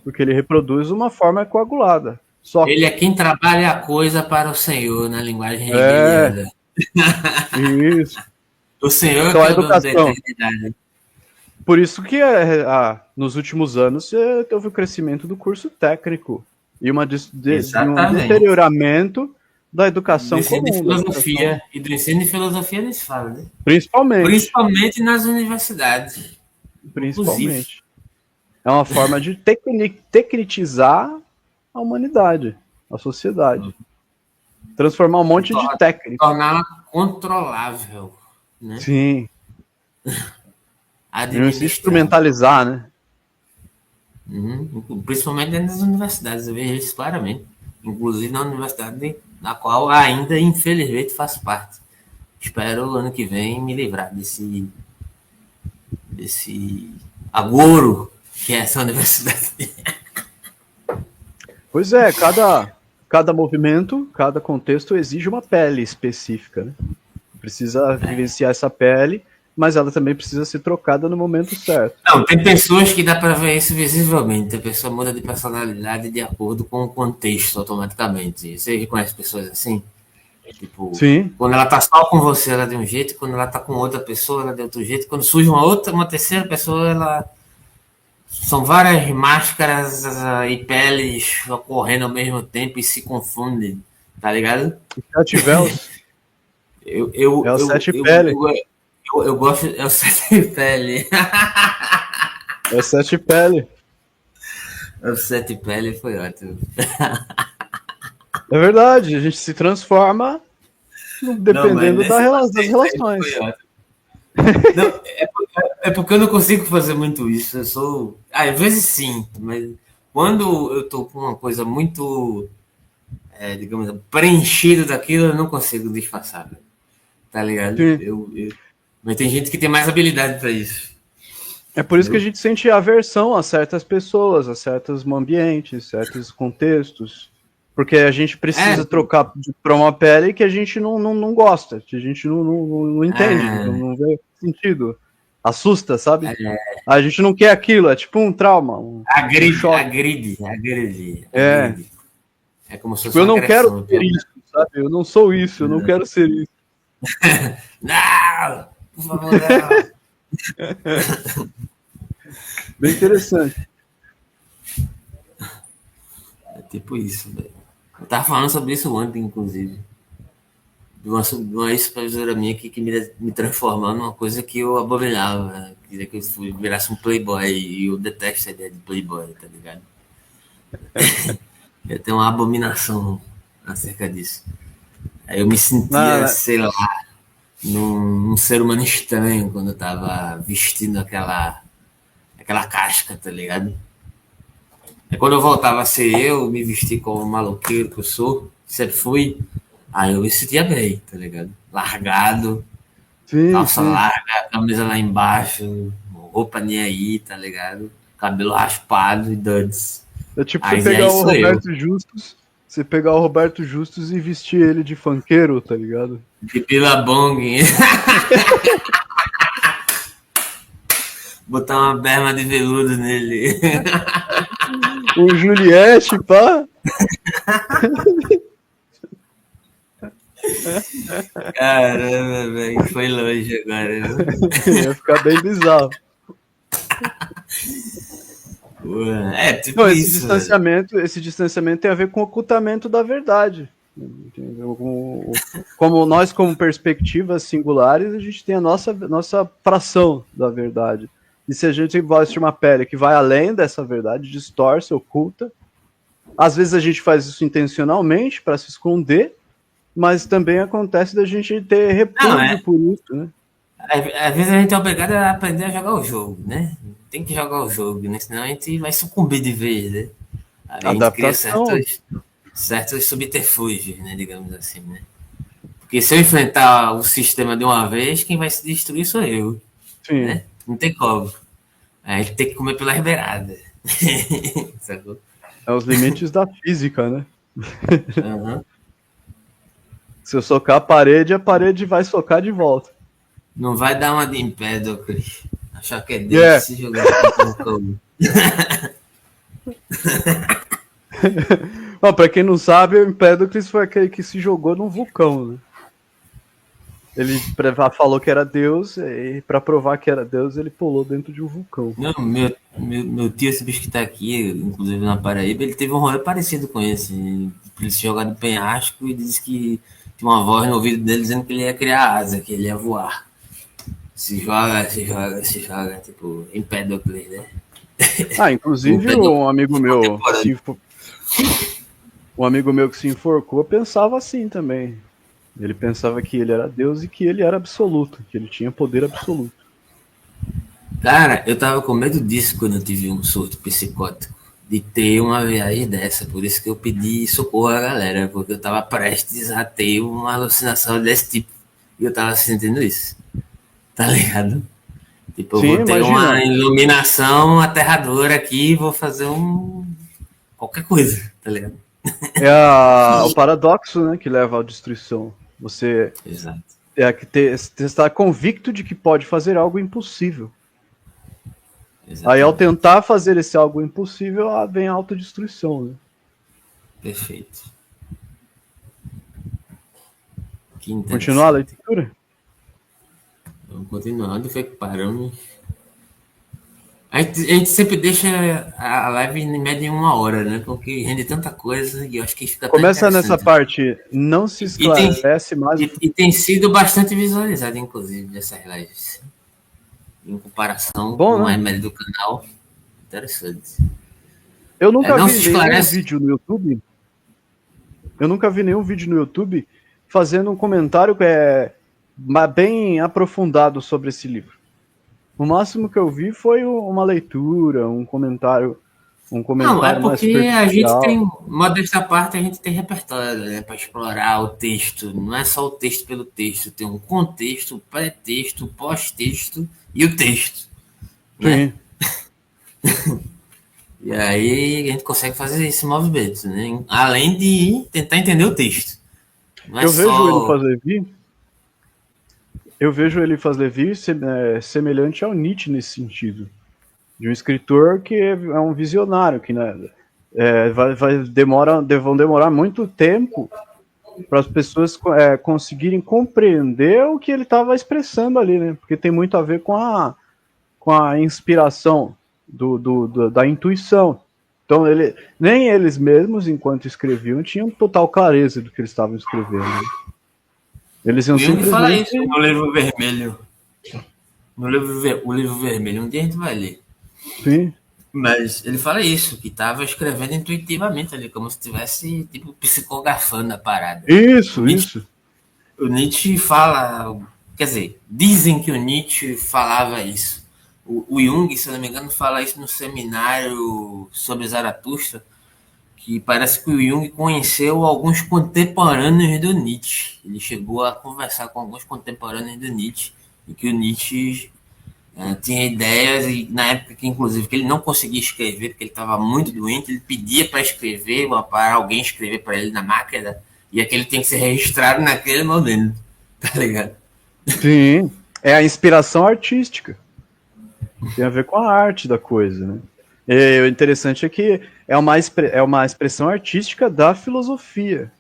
Porque ele reproduz uma forma coagulada. Só Ele é quem trabalha a coisa para o Senhor, na linguagem é hegeliana. isso. O Senhor Então que a é o dono da educação. eternidade. Por isso que nos últimos anos houve o crescimento do curso técnico e um Exatamente. deterioramento da Do educação ensino de comum, da educação filosofia. E do ensino de filosofia nem se fala, né? principalmente. Principalmente nas universidades. Inclusive. Principalmente. É uma forma de tecnitizar a humanidade, a sociedade. Transformar um monte de técnico. Torná-la controlável. Né? Sim. Administrável. Instrumentalizar, né? Principalmente dentro das universidades, eu vejo isso claramente. Inclusive na universidade na qual ainda, infelizmente, faço parte. Espero ano que vem me livrar desse agouro que é essa universidade. Pois é, cada movimento, cada contexto exige uma pele específica, né? Precisa vivenciar essa pele, mas ela também precisa ser trocada no momento certo. Não, tem pessoas que dá para ver isso visivelmente. A pessoa muda de personalidade de acordo com o contexto automaticamente. Você reconhece pessoas assim? Tipo, Sim. quando ela tá só com você, ela é de um jeito, quando ela tá com outra pessoa, ela é de outro jeito. Quando surge uma terceira pessoa, ela. São várias máscaras e peles ocorrendo ao mesmo tempo e se confundem, tá ligado? Sete véus. Eu, eu, É o eu, sete eu, pele. eu gosto. É o sete pele. É o sete pele. O sete pele foi ótimo. É verdade, a gente se transforma dependendo das relações. Foi ótimo. Não, é porque eu não consigo fazer muito isso. Eu sou. Às vezes sim, mas quando eu tô com uma coisa muito, digamos, preenchido daquilo, eu não consigo disfarçar. Tá ligado? Sim. Mas tem gente que tem mais habilidade para isso. É por isso que a gente sente aversão a certas pessoas, a certos ambientes, certos contextos. Porque a gente precisa trocar para uma pele que a gente não gosta, que a gente não entende, não vê sentido. Assusta, sabe? A gente não quer aquilo, é tipo um trauma. Agride. É como se fosse eu uma não agressão. Quero ser isso, sabe? Eu não sou isso, eu não quero ser isso. Não! Por favor, não! Bem interessante. É tipo isso, velho. Eu tava falando sobre isso ontem, inclusive. De uma ex-supervisora minha que me transformou numa coisa que eu abominava. Né? Queria que eu virasse um playboy. E eu detesto a ideia de playboy, tá ligado? Eu tenho uma abominação acerca disso. Aí eu me sentia, sei lá, num ser humano estranho quando eu tava vestindo aquela casca, tá ligado? Aí quando eu voltava a ser eu, me vestir como maloqueiro que eu sou, sempre fui, aí eu me sentia bem, tá ligado? Largado, calça larga, camisa lá embaixo, roupa nem aí, tá ligado? Cabelo raspado e dantes. É tipo você pegar o Roberto Justus, Você pegar o Roberto Justus e vestir ele de funkeiro, tá ligado? De Billabong. Botar uma berma de veludo nele. O Juliette, pá. Caramba, velho. Foi longe agora. Ia ficar bem bizarro. Tipo Não, isso. Esse distanciamento tem a ver com o ocultamento da verdade. Como nós, como perspectivas singulares, a gente tem a nossa fração da verdade. E se a gente veste uma pele que vai além dessa verdade, distorce, oculta, às vezes a gente faz isso intencionalmente para se esconder, mas também acontece da gente ter repúdio por isso, né? Às vezes a gente é obrigado a aprender a jogar o jogo, né? Tem que jogar o jogo, né? Senão a gente vai sucumbir de vez, né? A gente cria certos subterfúgios, né? Digamos assim, né? Porque se eu enfrentar o sistema de uma vez, quem vai se destruir sou eu. Sim. Né? Não tem como. A gente tem que comer pelas beiradas. Sacou? É os limites da física, né? Uhum. Se eu socar a parede vai socar de volta. Não vai dar uma de Empédocles. Achar que é Deus se jogar no cão. Pra quem não sabe, o Empédocles foi aquele que se jogou num vulcão, né? Ele falou que era Deus, e pra provar que era Deus, ele pulou dentro de um vulcão. Não, meu tio, esse bicho que tá aqui, inclusive na Paraíba, ele teve um rolê parecido com esse. Ele se jogar no penhasco e disse que tinha uma voz no ouvido dele dizendo que ele ia criar asa, que ele ia voar. Se joga, tipo, Empédocles, né? Inclusive um amigo meu que se enforcou pensava assim também. Ele pensava que ele era Deus e que ele era absoluto, que ele tinha poder absoluto. Cara, eu tava com medo disso quando eu tive um surto psicótico, de ter uma viagem dessa. Por isso que eu pedi socorro à galera, porque eu tava prestes a ter uma alucinação desse tipo. E eu tava sentindo isso. Tá ligado? Tipo, eu vou ter uma iluminação aterradora aqui e vou fazer qualquer coisa, tá ligado? É o paradoxo, né, que leva à destruição. Você Exato. Está convicto de que pode fazer algo impossível. Exatamente. Aí, ao tentar fazer esse algo impossível, vem a autodestruição, né? Perfeito. Continuar a leitura? Vamos continuar. Onde foi que paramos? A gente sempre deixa a live em média em 1 hora, né? Porque rende tanta coisa e eu acho que fica Começa nessa parte, não se esclarece mais. E tem sido bastante visualizado, inclusive, essas lives. Em comparação com a média do canal. Interessante. Eu nunca vi nenhum vídeo no YouTube. Eu nunca vi nenhum vídeo no YouTube fazendo um comentário bem aprofundado sobre esse livro. O máximo que eu vi foi uma leitura, um comentário. Não, é porque a gente tem, modesta parte, a gente tem repertório, né, para explorar o texto. Não é só o texto pelo texto, tem um contexto, pré-texto, pós-texto e o texto. Né? E aí a gente consegue fazer esse movimento, né? Além de tentar entender o texto. Não é Eu vejo ele fazer semelhante ao Nietzsche nesse sentido. De um escritor que é um visionário, que vão demorar muito tempo para as pessoas conseguirem compreender o que ele estava expressando ali, né? Porque tem muito a ver com a inspiração da intuição. Então, nem eles mesmos, enquanto escreviam, tinham total clareza do que eles estavam escrevendo. Né? Eles iam simplesmente... fala isso no livro vermelho. O livro vermelho, um dia a gente vai ler. Sim. Mas ele fala isso, que estava escrevendo intuitivamente ali, como se estivesse tipo, psicografando a parada. Isso. O Nietzsche fala, quer dizer, dizem que o Nietzsche falava isso. O Jung, se não me engano, fala isso no seminário sobre Zaratustra, que parece que o Jung conheceu alguns contemporâneos do Nietzsche. Ele chegou a conversar com alguns contemporâneos do Nietzsche, e que o Nietzsche Tinha ideias e na época que inclusive que ele não conseguia escrever porque ele estava muito doente, ele pedia para escrever, para alguém escrever para ele na máquina e aquele tem que ser registrado naquele momento, tá ligado? Sim, é a inspiração artística. Tem a ver com a arte da coisa, né? E o interessante é que é uma expressão artística da filosofia.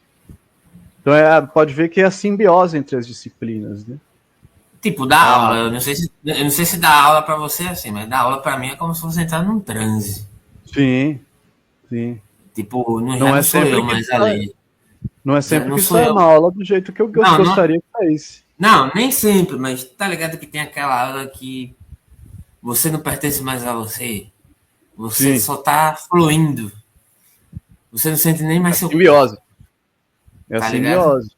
Então pode ver que é a simbiose entre as disciplinas, né? Tipo, dar Ah, aula, eu não sei se dar aula para você é assim, mas dar aula para mim é como se você entrar num transe. sim, sim. Tipo, já Não não é sou sempre eu que mais ali. não é Já sempre não que sou sai eu. uma aula do jeito que eu Não, não, gostaria que saísse. não, nem sempre, mas tá ligado que tem aquela aula que você não pertence mais a você. Você Sim, só tá fluindo. Você não sente nem é mais a seu corpo, simbiose. É a tá ligado? simbiose.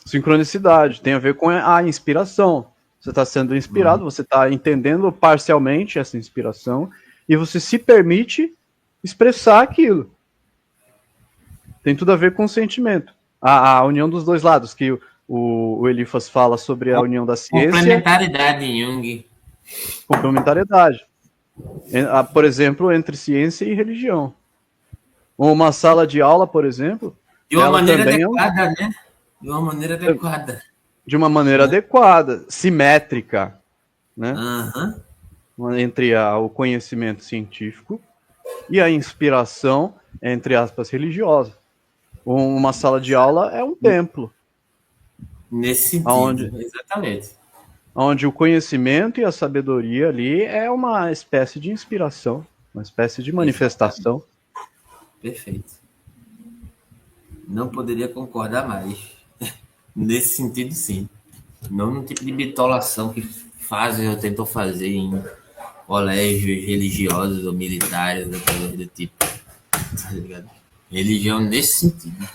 Sincronicidade tem a ver com a inspiração. Você está sendo inspirado, você está entendendo parcialmente essa inspiração e você se permite expressar aquilo. Tem tudo a ver com o sentimento. A união dos dois lados, que o Eliphas fala sobre a união da ciência Complementaridade em Jung. complementariedade. Por exemplo, entre ciência e religião. Uma sala de aula, por exemplo, De uma ela maneira também é adequada, né? De uma maneira adequada. de uma maneira Né? adequada, simétrica, né? Aham. Entre o conhecimento científico e a inspiração, entre aspas, religiosa. Uma sala de aula é um templo, Nesse onde, sentido, exatamente. onde o conhecimento e a sabedoria ali é uma espécie de inspiração, uma espécie de Exatamente. manifestação. Perfeito. Não poderia concordar mais. Nesse sentido, sim. Não no tipo de bitolação que fazem ou tentam fazer em colégios religiosos ou militares ou coisas do tipo. Tá ligado? Religião nesse sentido.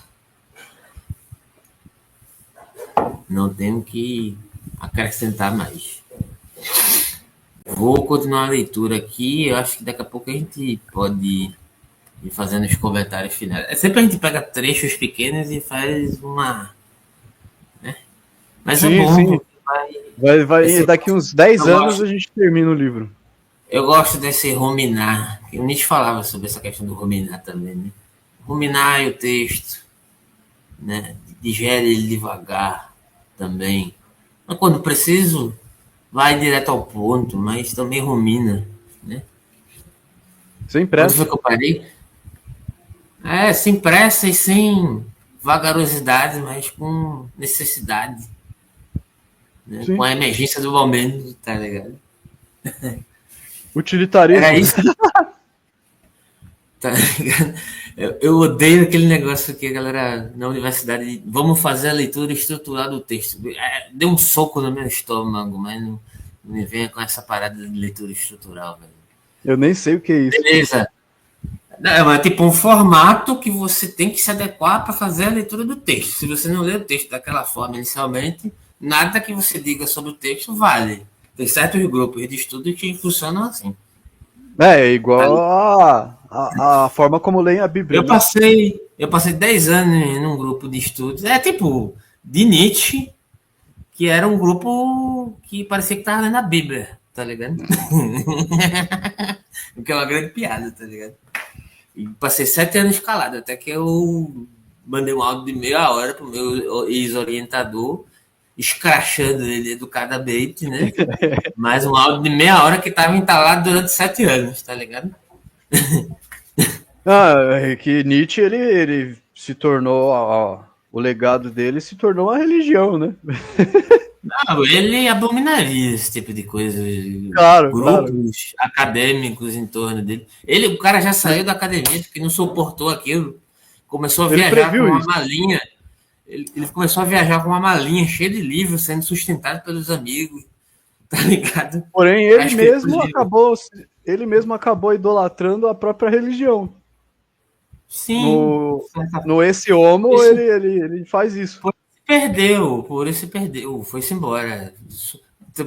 Não tenho que acrescentar mais. Vou continuar a leitura aqui. Eu acho que daqui a pouco a gente pode ir fazendo os comentários finais. É sempre a gente pega trechos pequenos e faz uma. Mas é Sim, bom, sim. porque vai. Daqui uns 10 Eu anos a gosto, gente termina o livro. eu gosto desse ruminar. O Nietzsche falava sobre essa questão do ruminar também, né? Ruminar o texto, né? Digere ele devagar também. Mas quando preciso, vai direto ao ponto, mas também rumina, né? Sem Onde foi pressa. que eu parei? Sem pressa e sem vagarosidade, mas com necessidade, né? Com Sim. a emergência do momento, tá ligado? Era Utilitarismo. isso, tá ligado? Eu odeio aquele negócio que a galera na universidade, vamos fazer a leitura estrutural do texto. Deu um soco no meu estômago, mas não me venha com essa parada de leitura estrutural, velho. Eu nem sei o que é isso. Beleza. É tipo um formato que você tem que se adequar para fazer a leitura do texto. Se você não lê o texto daquela forma inicialmente, nada que você diga sobre o texto vale. Tem certos grupos de estudo que funcionam assim. É Tá? igual a forma como leem a Bíblia, né? Eu passei 10 anos num grupo de estudos. É tipo de Nietzsche, que era um grupo que parecia que tava lendo a Bíblia, tá ligado? O que é uma grande piada, tá ligado? E passei 7 anos calado, até que eu mandei um áudio de meia hora pro meu ex-orientador, escrachando ele educadamente, né? Mais um áudio de meia hora que estava entalado durante 7 anos, tá ligado? É que Nietzsche ele se tornou o legado dele se tornou uma religião, né? Não, ele abominaria esse tipo de coisa. Claro, claro. Grupos acadêmicos em torno dele. O cara já saiu da academia porque não suportou aquilo. Começou a Ele viajar com previu uma isso. malinha. Ele começou a viajar com uma malinha cheia de livros, sendo sustentado pelos amigos, tá ligado? Porém, Pra escrever os livros. ele mesmo acabou idolatrando a própria religião. Sim, No, no Esse Homo, isso ele faz isso. por isso se perdeu, foi-se embora.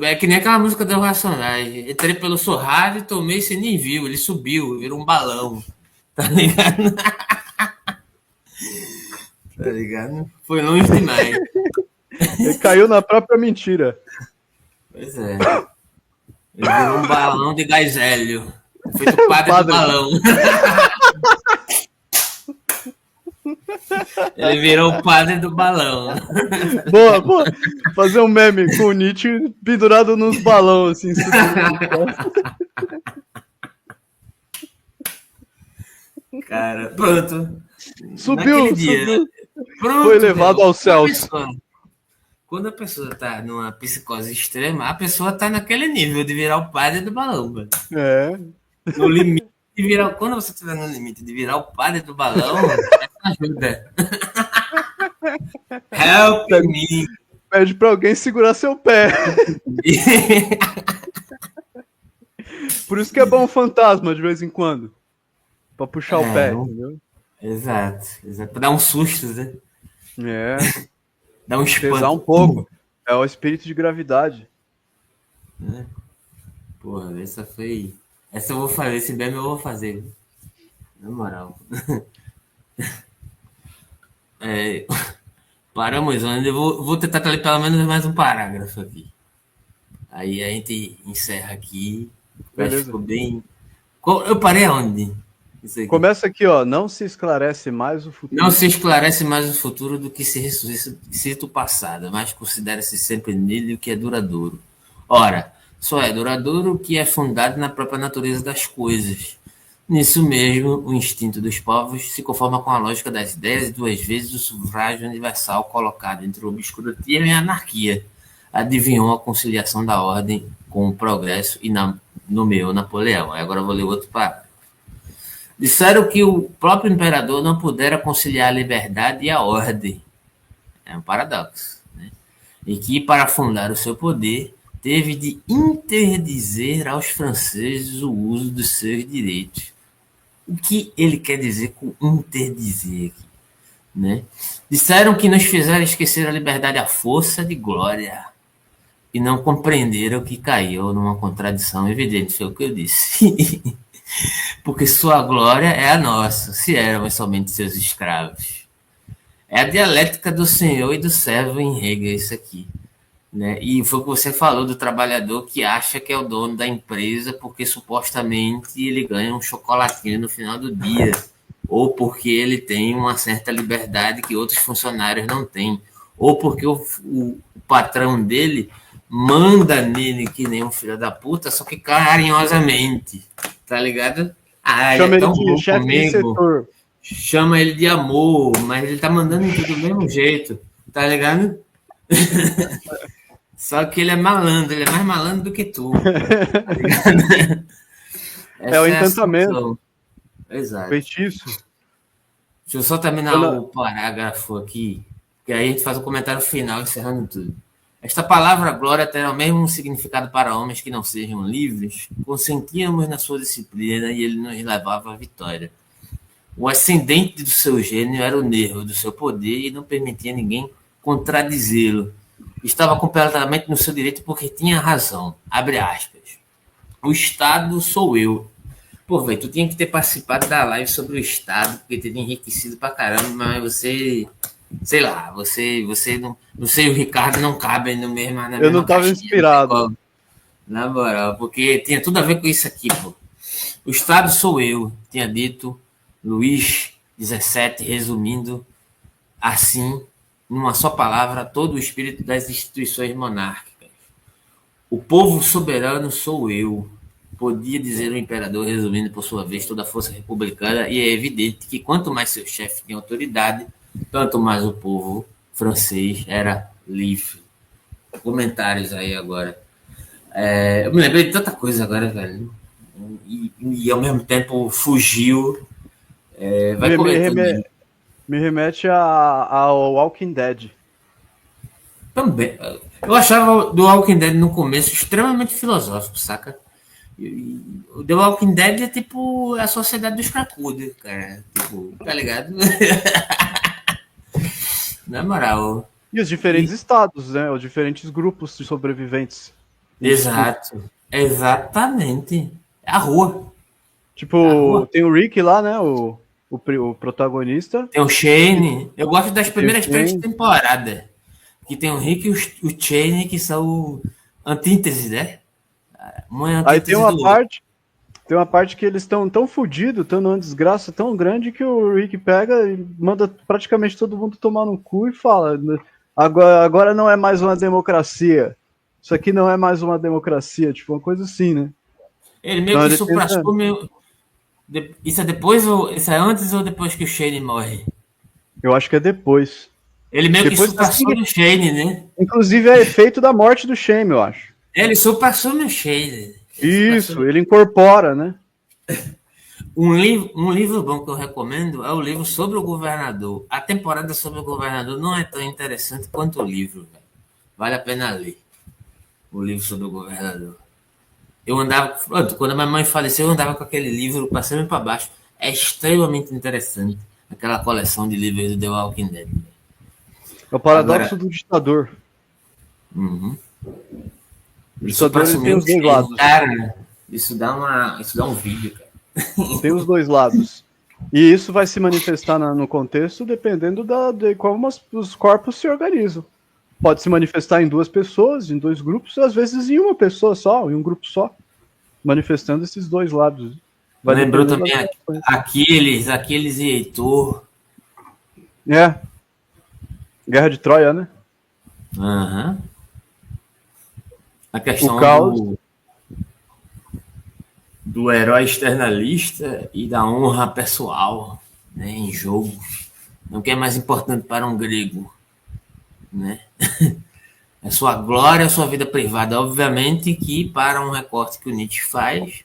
É que nem aquela música do Racionais. Entrei pelo Sorrado e tomei, você nem viu. Ele subiu, virou um balão. Tá ligado? Tá ligado? Foi longe demais. Ele caiu na própria mentira. Pois é. Ele virou um balão de gás hélio. Feito padre do Padre. balão. Ele virou o padre do balão. Boa, boa. Fazer um meme com o Nietzsche pendurado nos balões, assim. Cara, pronto. Subiu, Dia, subiu. pronto, Foi levado aos céus. Quando a pessoa tá numa psicose extrema, a pessoa tá naquele nível de virar o padre do balão, velho. É. No limite de virar. Quando você estiver no limite de virar o padre do balão, ajuda. Help me. Pede pra alguém segurar seu pé. Por isso que é bom o fantasma de vez em quando. Pra puxar o pé, entendeu? Exato. Pra dar um susto, né? É. Dá um espanto. Pesar um pouco. É o espírito de gravidade. Porra, essa foi. Essa eu vou fazer, esse meme eu vou fazer. Na moral. Paramos onde? Eu vou tentar ler pelo menos mais um parágrafo aqui. Aí a gente encerra aqui. Beleza. Ficou bem. Eu parei aonde? Isso aqui. Começa aqui, ó. Não se esclarece mais o futuro. Não se esclarece mais o futuro do que se ressuscita o passado, mas considera-se sempre nele o que é duradouro. Ora, só é duradouro o que é fundado na própria natureza das coisas. Nisso mesmo, o instinto dos povos se conforma com a lógica das ideias e duas vezes o sufrágio universal colocado entre o obscurantismo e a anarquia. Adivinhou a conciliação da ordem com o progresso e nomeou Napoleão. Aí agora eu vou ler outro parágrafo. Disseram que o próprio imperador não pudera conciliar a liberdade e a ordem. É um paradoxo. Né? E que, para fundar o seu poder, teve de interdizer aos franceses o uso dos seus direitos. O que ele quer dizer com interdizer aqui? Né? Disseram que nos fizeram esquecer a liberdade à força de glória e não compreenderam que caiu numa contradição evidente, foi o que eu disse. Porque sua glória é a nossa, se éramos somente seus escravos. É a dialética do senhor e do servo em Hegel, isso aqui. Né? E foi o que você falou do trabalhador que acha que é o dono da empresa porque supostamente ele ganha um chocolatinho no final do dia, ou porque ele tem uma certa liberdade que outros funcionários não têm, ou porque o patrão dele manda nele que nem um filho da puta, só que carinhosamente, tá ligado? Ah, chama ele é tão ele de chefe de setor. Chama ele de amor, mas ele tá mandando em tudo do mesmo jeito, tá ligado? Só que ele é malandro, ele é mais malandro do que tu. Tá é o encantamento. Exato. Feitiço. Deixa eu só terminar o parágrafo aqui, que aí a gente faz o comentário final, encerrando tudo. Esta palavra glória terá o mesmo significado para homens que não sejam livres. Consentíamos na sua disciplina e ele nos levava à vitória. O ascendente do seu gênio era o nervo do seu poder e não permitia ninguém contradizê-lo. Estava completamente no seu direito porque tinha razão. Abre aspas. O Estado sou eu. Pô, velho, tu tinha que ter participado da live sobre o Estado, porque teria enriquecido pra caramba, mas você... Sei lá, você não sei, o Ricardo não cabe no mesmo... Na eu não tava caixinha, inspirado. Na moral, porque tinha tudo a ver com isso aqui, pô. O Estado sou eu, tinha dito Luís XVII, resumindo assim, numa só palavra, todo o espírito das instituições monárquicas. O povo soberano sou eu, podia dizer o imperador, resumindo por sua vez toda a força republicana, e é evidente que quanto mais seu chefe tinha autoridade, tanto mais o povo francês era livre. Comentários aí agora. Eu me lembrei de tanta coisa agora, velho. E ao mesmo tempo fugiu. Vai comentando. Me remete ao Walking Dead. Também. Eu achava do Walking Dead no começo extremamente filosófico, saca? O The Walking Dead é tipo a sociedade dos cracudos, cara. Tipo, tá ligado? Na moral. E os diferentes estados, né? Os diferentes grupos de sobreviventes. Exato. Exatamente. É a rua. Tipo, tem o Rick lá, né? O protagonista. Tem o Shane. Eu gosto das primeiras 3 temporadas. Que tem o Rick e o Shane, que são Antítese, né? Uma é Aí tem antítese do outro. uma parte que eles estão tão fodidos, estão numa desgraça tão grande que o Rick pega e manda praticamente todo mundo tomar no cu e fala: agora não é mais uma democracia. Isso aqui não é mais uma democracia, tipo, uma coisa assim, né? Ele meio Então que ele tenta. supra-assume. Isso é depois ou isso é antes ou depois que o Shane morre? Eu acho que é depois. Ele meio que Depois assim, supra-assume o Shane, né? inclusive é efeito da morte do Shame, eu acho. Ele supra-assume o Shane. Ele Isso, supra-assume. ele incorpora, né? Um livro bom que eu recomendo é o livro sobre o governador. A temporada sobre o governador não é tão interessante quanto o livro, velho. Vale a pena ler o livro sobre o governador. Eu andava, quando a minha mãe faleceu, eu andava com aquele livro para cima e para baixo. É extremamente interessante aquela coleção de livros do The Walking Dead. É o Agora, paradoxo do ditador. O ele ditador ele tem supra-assumiu o os dois Shane. lados. Cara, isso dá um vídeo, cara. Tem os dois lados. E isso vai se manifestar no contexto dependendo de como os corpos se organizam. Pode se manifestar em duas pessoas, em dois grupos, às vezes em uma pessoa só, em um grupo só, manifestando esses dois lados. Vai Lembrou depender das também ações. Aqueles e Heitor. É. Guerra de Troia, né? Aham. A O questão caos. do herói externalista e da honra pessoal, né, em jogo. O que é mais importante para um grego, né? É sua glória, a sua vida privada. Obviamente que para um recorte que o Nietzsche faz,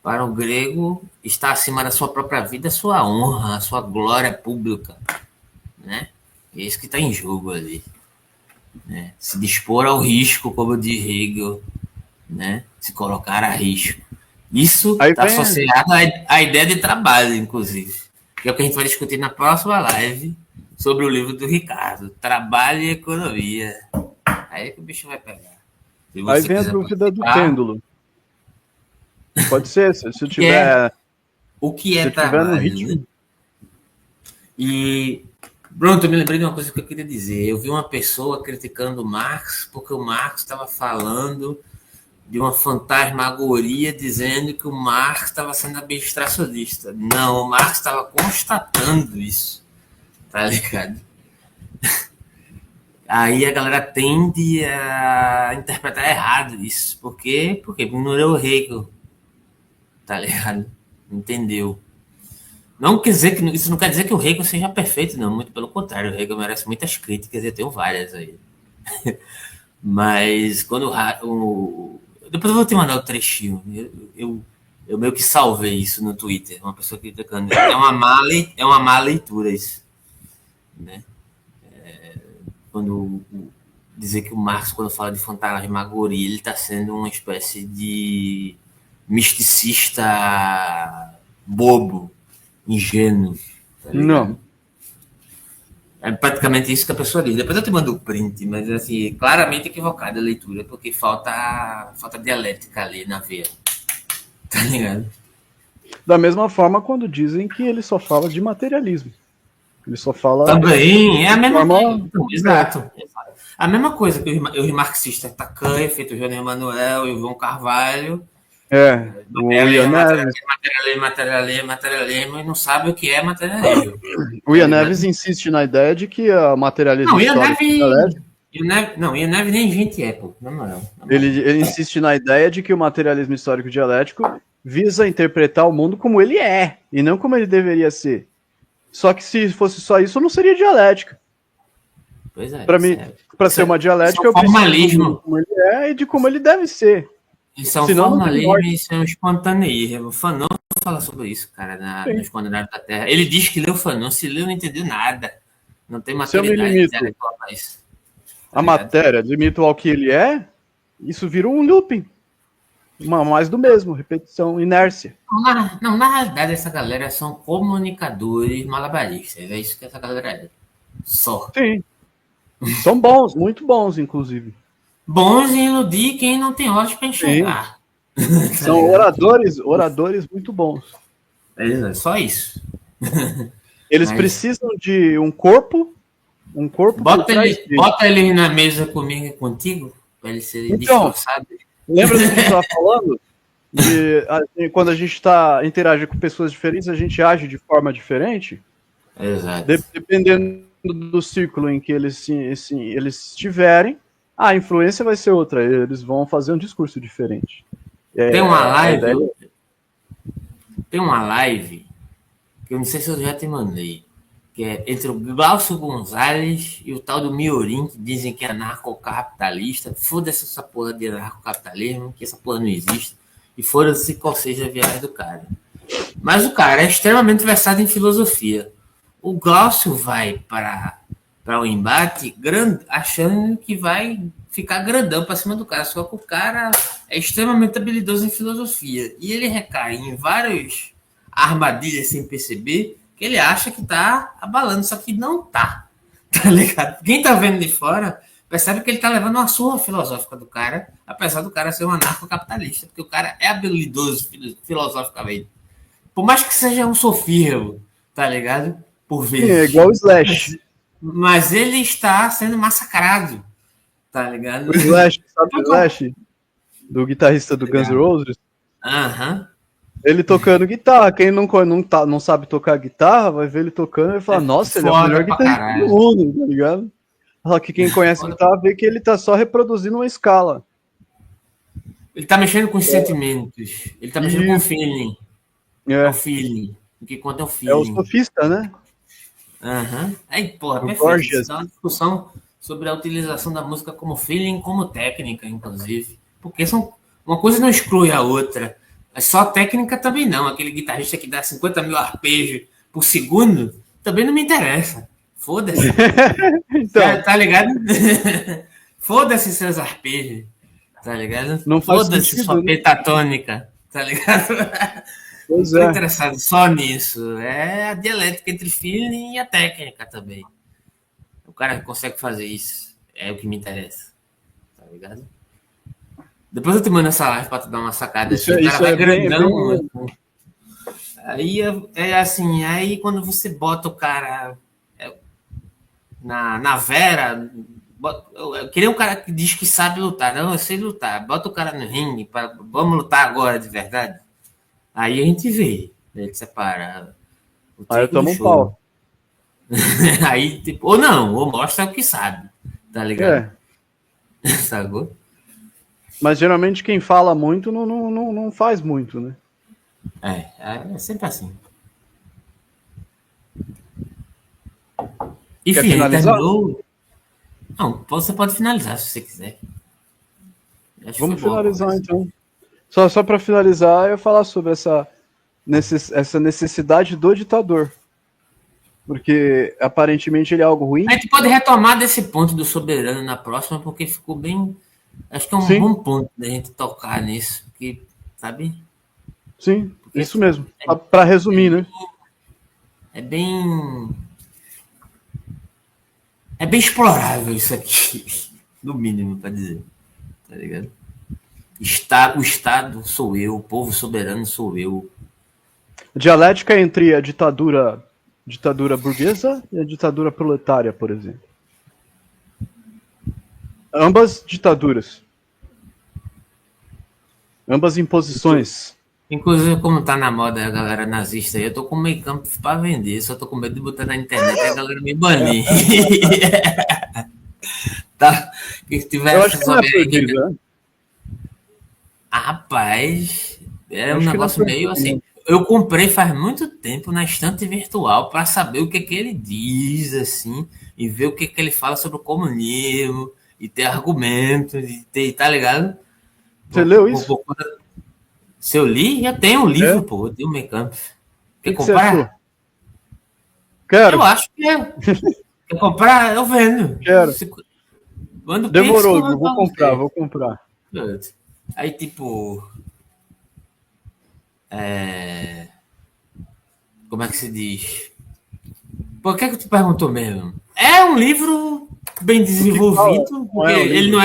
para o grego está acima da sua própria vida, a sua honra, a sua glória pública, né? É isso que está em jogo ali, né? Se dispor ao risco, como diz Hegel, né? Se colocar a risco. Isso Aí está vem. associado à ideia de trabalho, inclusive, que é o que a gente vai discutir na próxima live sobre o livro do Ricardo, Trabalho e Economia. Aí que o bicho vai pegar. Se Aí você vem a quiser dúvida do participar, pêndulo. Pode ser, se eu que é, tiver, o que se é eu tiver no trabalho, né? ritmo. E pronto, eu me lembrei de uma coisa que eu queria dizer. Eu vi uma pessoa criticando o Marx porque o Marx estava falando de uma fantasmagoria dizendo que o Marx estava sendo abstracionista. Não, o Marx estava constatando isso, tá ligado? Aí a galera tende a interpretar errado isso. Por quê? Porque ignorou o Hegel, tá ligado? Entendeu? Não quer dizer que isso não quer dizer que o Hegel seja perfeito, não. Muito pelo contrário, o Hegel merece muitas críticas e eu tenho várias aí. Mas quando depois eu vou te mandar o trechinho. Eu meio que salvei isso no Twitter. Uma pessoa criticando. É uma má leitura isso, né? Quando dizer que o Marx, quando fala de fantasmagoria, ele está sendo uma espécie de misticista bobo, ingênuo. Tá ligado? Não. É praticamente isso que a pessoa diz. Depois eu te mando o print, mas assim, claramente equivocada a leitura, porque falta dialética ali na veia. Tá ligado? Da mesma forma quando dizem que ele só fala de materialismo. Ele só fala. Também é a mesma coisa. Forma... Exato. A mesma coisa que os marxistas Tacanha, feito o João Emanuel e o João Carvalho. É, o Ian Neves. Materialismo, e não sabe o que é materialismo. O Ian Neves insiste na ideia de que a materialismo Não, histórico dialético. Ian Neves nem gente é, pô. Na moral. Ele insiste na ideia de que o materialismo histórico dialético visa interpretar o mundo como ele é, e não como ele deveria ser. Só que se fosse só isso, não seria dialética. Pois é. Para mim, para ser uma dialética, é eu preciso formalismo. do como ele é e de como ele deve ser. Isso é um Senão, formalismo e isso é um espontaneísmo. O Fanon fala sobre isso, cara, nos Condenados da Terra. Ele diz que leu Fanon, se leu, não entendeu nada. Não tem maturidade intelectual para isso. Tá a matéria, limito ao que ele é, isso vira um looping. Mais do mesmo, repetição, inércia. Não, na realidade, essa galera são comunicadores malabaristas. É isso que essa galera é. Só. Sim. São bons, muito bons, inclusive. Bons em iludir quem não tem olhos para enxergar. São oradores muito bons. É só isso. Eles precisam de um corpo bota ele na mesa comigo e contigo, para eles serem Então, distorçados. lembra do que a gente estava falando? Quando a gente interage com pessoas diferentes, a gente age de forma diferente. Exato. Dependendo do círculo em que eles estiverem, a influência vai ser outra. Eles vão fazer um discurso diferente. Tem uma live que eu não sei se eu já te mandei, que é entre o Glaucio Gonzalez e o tal do Miorim, que dizem que é anarcocapitalista. Foda-se essa porra de anarcocapitalismo, que essa porra não existe. E foda-se qual seja a viagem do cara. Mas o cara é extremamente versado em filosofia. O Glaucio vai para o embate achando que vai ficar grandão para cima do cara. Só que o cara é extremamente habilidoso em filosofia. E ele recai em várias armadilhas sem perceber, que ele acha que tá abalando, só que não tá. Tá ligado? Quem tá vendo de fora percebe que ele tá levando uma surra filosófica do cara, apesar do cara ser um anarcocapitalista, porque o cara é habilidoso filosoficamente. Por mais que seja um sofível, tá ligado? Por vezes. É igual o Slash. Mas ele está sendo massacrado, tá ligado? O Slash, sabe o Slash? Do guitarrista do Guns N' Roses? Aham. Ele tocando guitarra. Quem não sabe tocar guitarra, vai ver ele tocando e fala, nossa, ele é o melhor guitarrista do mundo, tá ligado? Só que quem conhece guitarra vê que ele tá só reproduzindo uma escala. Ele tá mexendo com os sentimentos. Ele tá mexendo com o feeling. É o feeling. O que conta é o feeling. É o sofista, né? Aham. Aí, porra, perfeito. Isso dá uma discussão sobre a utilização da música como feeling, como técnica, inclusive. Porque uma coisa não exclui a outra. Só técnica também não. Aquele guitarrista que dá 50 mil arpejos por segundo também não me interessa. Foda-se. Então, tá ligado? Foda-se seus arpejos. Tá ligado? Não faz Foda-se sentido, sua né? pentatônica. Tá ligado? Pois Não tô é. interessado só nisso. É a dialética entre feeling e a técnica também. O cara que consegue fazer isso é o que me interessa. Tá ligado? Depois eu te mando essa live pra tu dar uma sacada. Isso, assim, o cara isso vai é grandão. bem... Aí é assim, aí quando você bota o cara na Vera, eu queria um cara que diz que sabe lutar. Não, eu sei lutar. Bota o cara no ringue, vamos lutar agora de verdade. Aí a gente vê, a gente separa. Aí eu tomo um pau. Aí, tipo, ou não, ou mostra o que sabe, tá ligado? É. Sacou? Mas geralmente quem fala muito não faz muito, né? É sempre assim. Quer Enfim, finalizar? terminou. Não, você pode finalizar se você quiser. Vamos finalizar então. Só para finalizar, eu ia falar sobre essa necessidade do ditador. Porque aparentemente ele é algo ruim. A gente pode retomar desse ponto do soberano na próxima, porque ficou bem. Acho que é um Sim. bom ponto da gente tocar nisso, porque, sabe? Sim, porque isso mesmo. Para resumir, né? É bem explorável isso aqui, no mínimo, para dizer. Tá ligado? O Estado sou eu, o povo soberano sou eu. Dialética entre a ditadura burguesa e a ditadura proletária, por exemplo. Ambas ditaduras. Ambas imposições. Inclusive, como tá na moda a galera nazista aí, eu tô com meio campo pra vender, só tô com medo de botar na internet e a galera me banir. Tá? Que tiver Eu acho que não é proibido, né? Rapaz, é um Acho que negócio não é meio proibido. assim. Eu comprei faz muito tempo na estante virtual para saber o que ele diz, assim, e ver o que ele fala sobre o comunismo, e ter argumentos, tá ligado? Você leu isso? Se eu li, já tem um livro, pô, eu tenho um make-up. Quer que você achou? comprar? Quero. Eu acho que é. Quer comprar? Eu vendo. Quero. Manda o Demorou, Pix, vou comprar. Aí, tipo. Como é que se diz? Por que tu perguntou mesmo? É um livro bem desenvolvido, porque ele não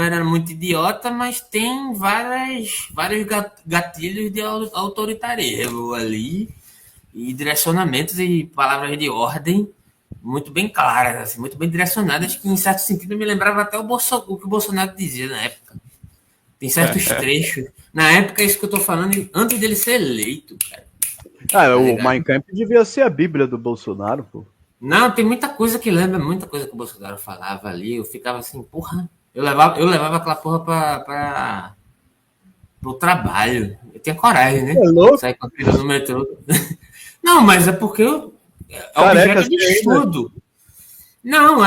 era muito idiota, mas tem vários gatilhos de autoritarismo ali, e direcionamentos e palavras de ordem muito bem claras, assim, muito bem direcionadas, que em certo sentido me lembrava até o que o Bolsonaro dizia na época. Tem certos trechos. Na época, isso que eu tô falando, antes dele ser eleito, cara. Ah, Tá o ligado? Mein Kampf devia ser a Bíblia do Bolsonaro, pô. Não, tem muita coisa que lembra, muita coisa que o Bolsonaro falava ali. Eu ficava assim, porra. Eu levava aquela porra pro trabalho. Eu tinha coragem, né? É louco? Sair com aquilo no metrô. Não, mas é porque é Careca objeto assim de ainda. estudo. Não,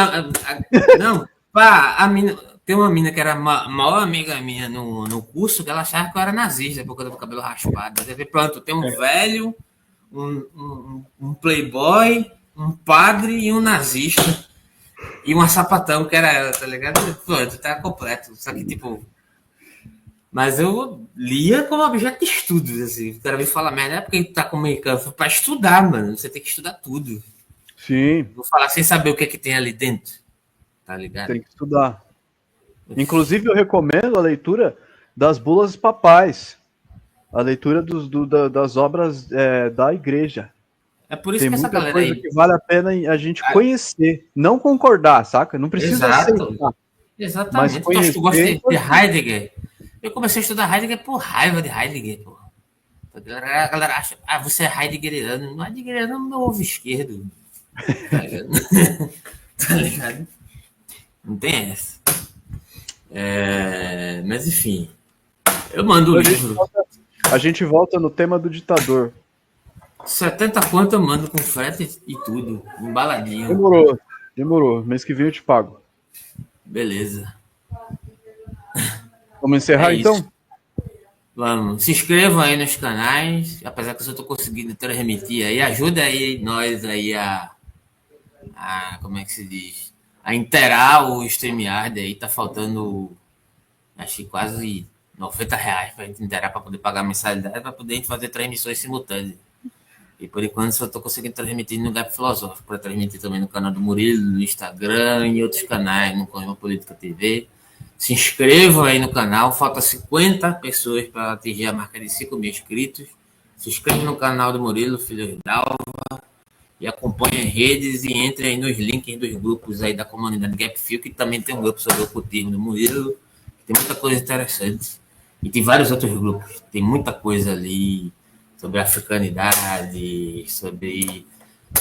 não. Pá, a mina, tem uma mina que era a maior amiga minha no curso, que ela achava que eu era nazista, por causa do cabelo raspado. Pronto, tem um velho, um playboy, um padre e um nazista. E uma sapatão que era ela, tá ligado? Pronto, tá completo. Só que, tipo. Mas eu lia como objeto de estudos, assim. O cara me fala merda, é porque tá comunicando. Pra estudar, mano. Você tem que estudar tudo. Sim, Vou falar sem saber o que é que tem ali dentro. Tá ligado? tem que estudar. Inclusive, eu recomendo a leitura das bulas papais, a leitura das obras da igreja. É por isso Tem que essa muita galera coisa aí. que vale a pena a gente conhecer, não concordar, saca? Não precisa Exato. aceitar, mas Exatamente. Tu acha que tu gosta conhecer. de Heidegger? Eu comecei a estudar Heidegger por raiva de Heidegger, pô. A galera acha, você é Heideggeriano. Não, Heideggeriano é o meu ovo esquerdo. Tá ligado? Tá ligado? Não tem essa. Mas enfim, eu mando o livro. A gente volta no tema do ditador. 70 conto eu mando com frete e tudo. Embaladinho. Demorou, demorou. Mês que vem eu te pago. Beleza. Vamos É encerrar isso. então? Vamos. Se inscrevam aí nos canais. Apesar que eu só tô conseguindo transmitir aí. Ajuda aí nós aí como é que se diz? A interar o StreamYard aí. Tá faltando, acho que quase R$ 90 pra gente interar, pra poder pagar a mensalidade, pra poder fazer transmissões simultâneas. E por enquanto só estou conseguindo transmitir no Gap Filosófico, para transmitir também no canal do Murilo, no Instagram e outros canais, no Correio Política TV. Se inscrevam aí no canal, falta 50 pessoas para atingir a marca de 5 mil inscritos. Se inscreva no canal do Murilo, Filho Hidalgo, e acompanhe as redes e entre aí nos links dos grupos aí da comunidade Gapfil, que também tem um grupo sobre o ocultismo do Murilo, que tem muita coisa interessante. E tem vários outros grupos, tem muita coisa ali sobre africanidade, sobre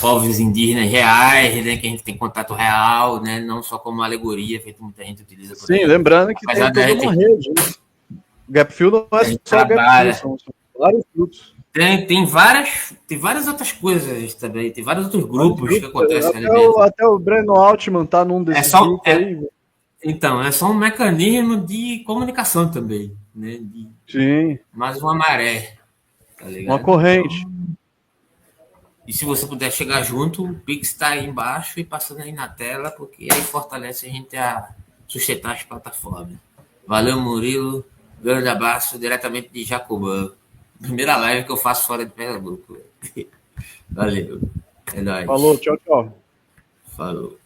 povos indígenas reais, né, que a gente tem contato real, né, não só como alegoria, feito muita gente utiliza por Sim, aí. lembrando que Apesar tem da toda uma gente, rede. Gapfill não é a gente só Gapfill, trabalha, são vários grupos. tem várias outras coisas também, tem vários outros Vários grupos que grupos. acontecem ali Até dentro. até o Breno Altman tá num É desses só, grupos aí. então, é só um mecanismo de comunicação também, né, de Sim, mais uma maré, tá uma ligado? corrente. E se você puder chegar junto, o Pix está aí embaixo e passando aí na tela, porque aí fortalece a gente a sustentar as plataformas. Valeu, Murilo. Grande abraço diretamente de Jacobã. Primeira live que eu faço fora de Pernambuco. Valeu. É nóis. Falou, tchau, tchau. Falou.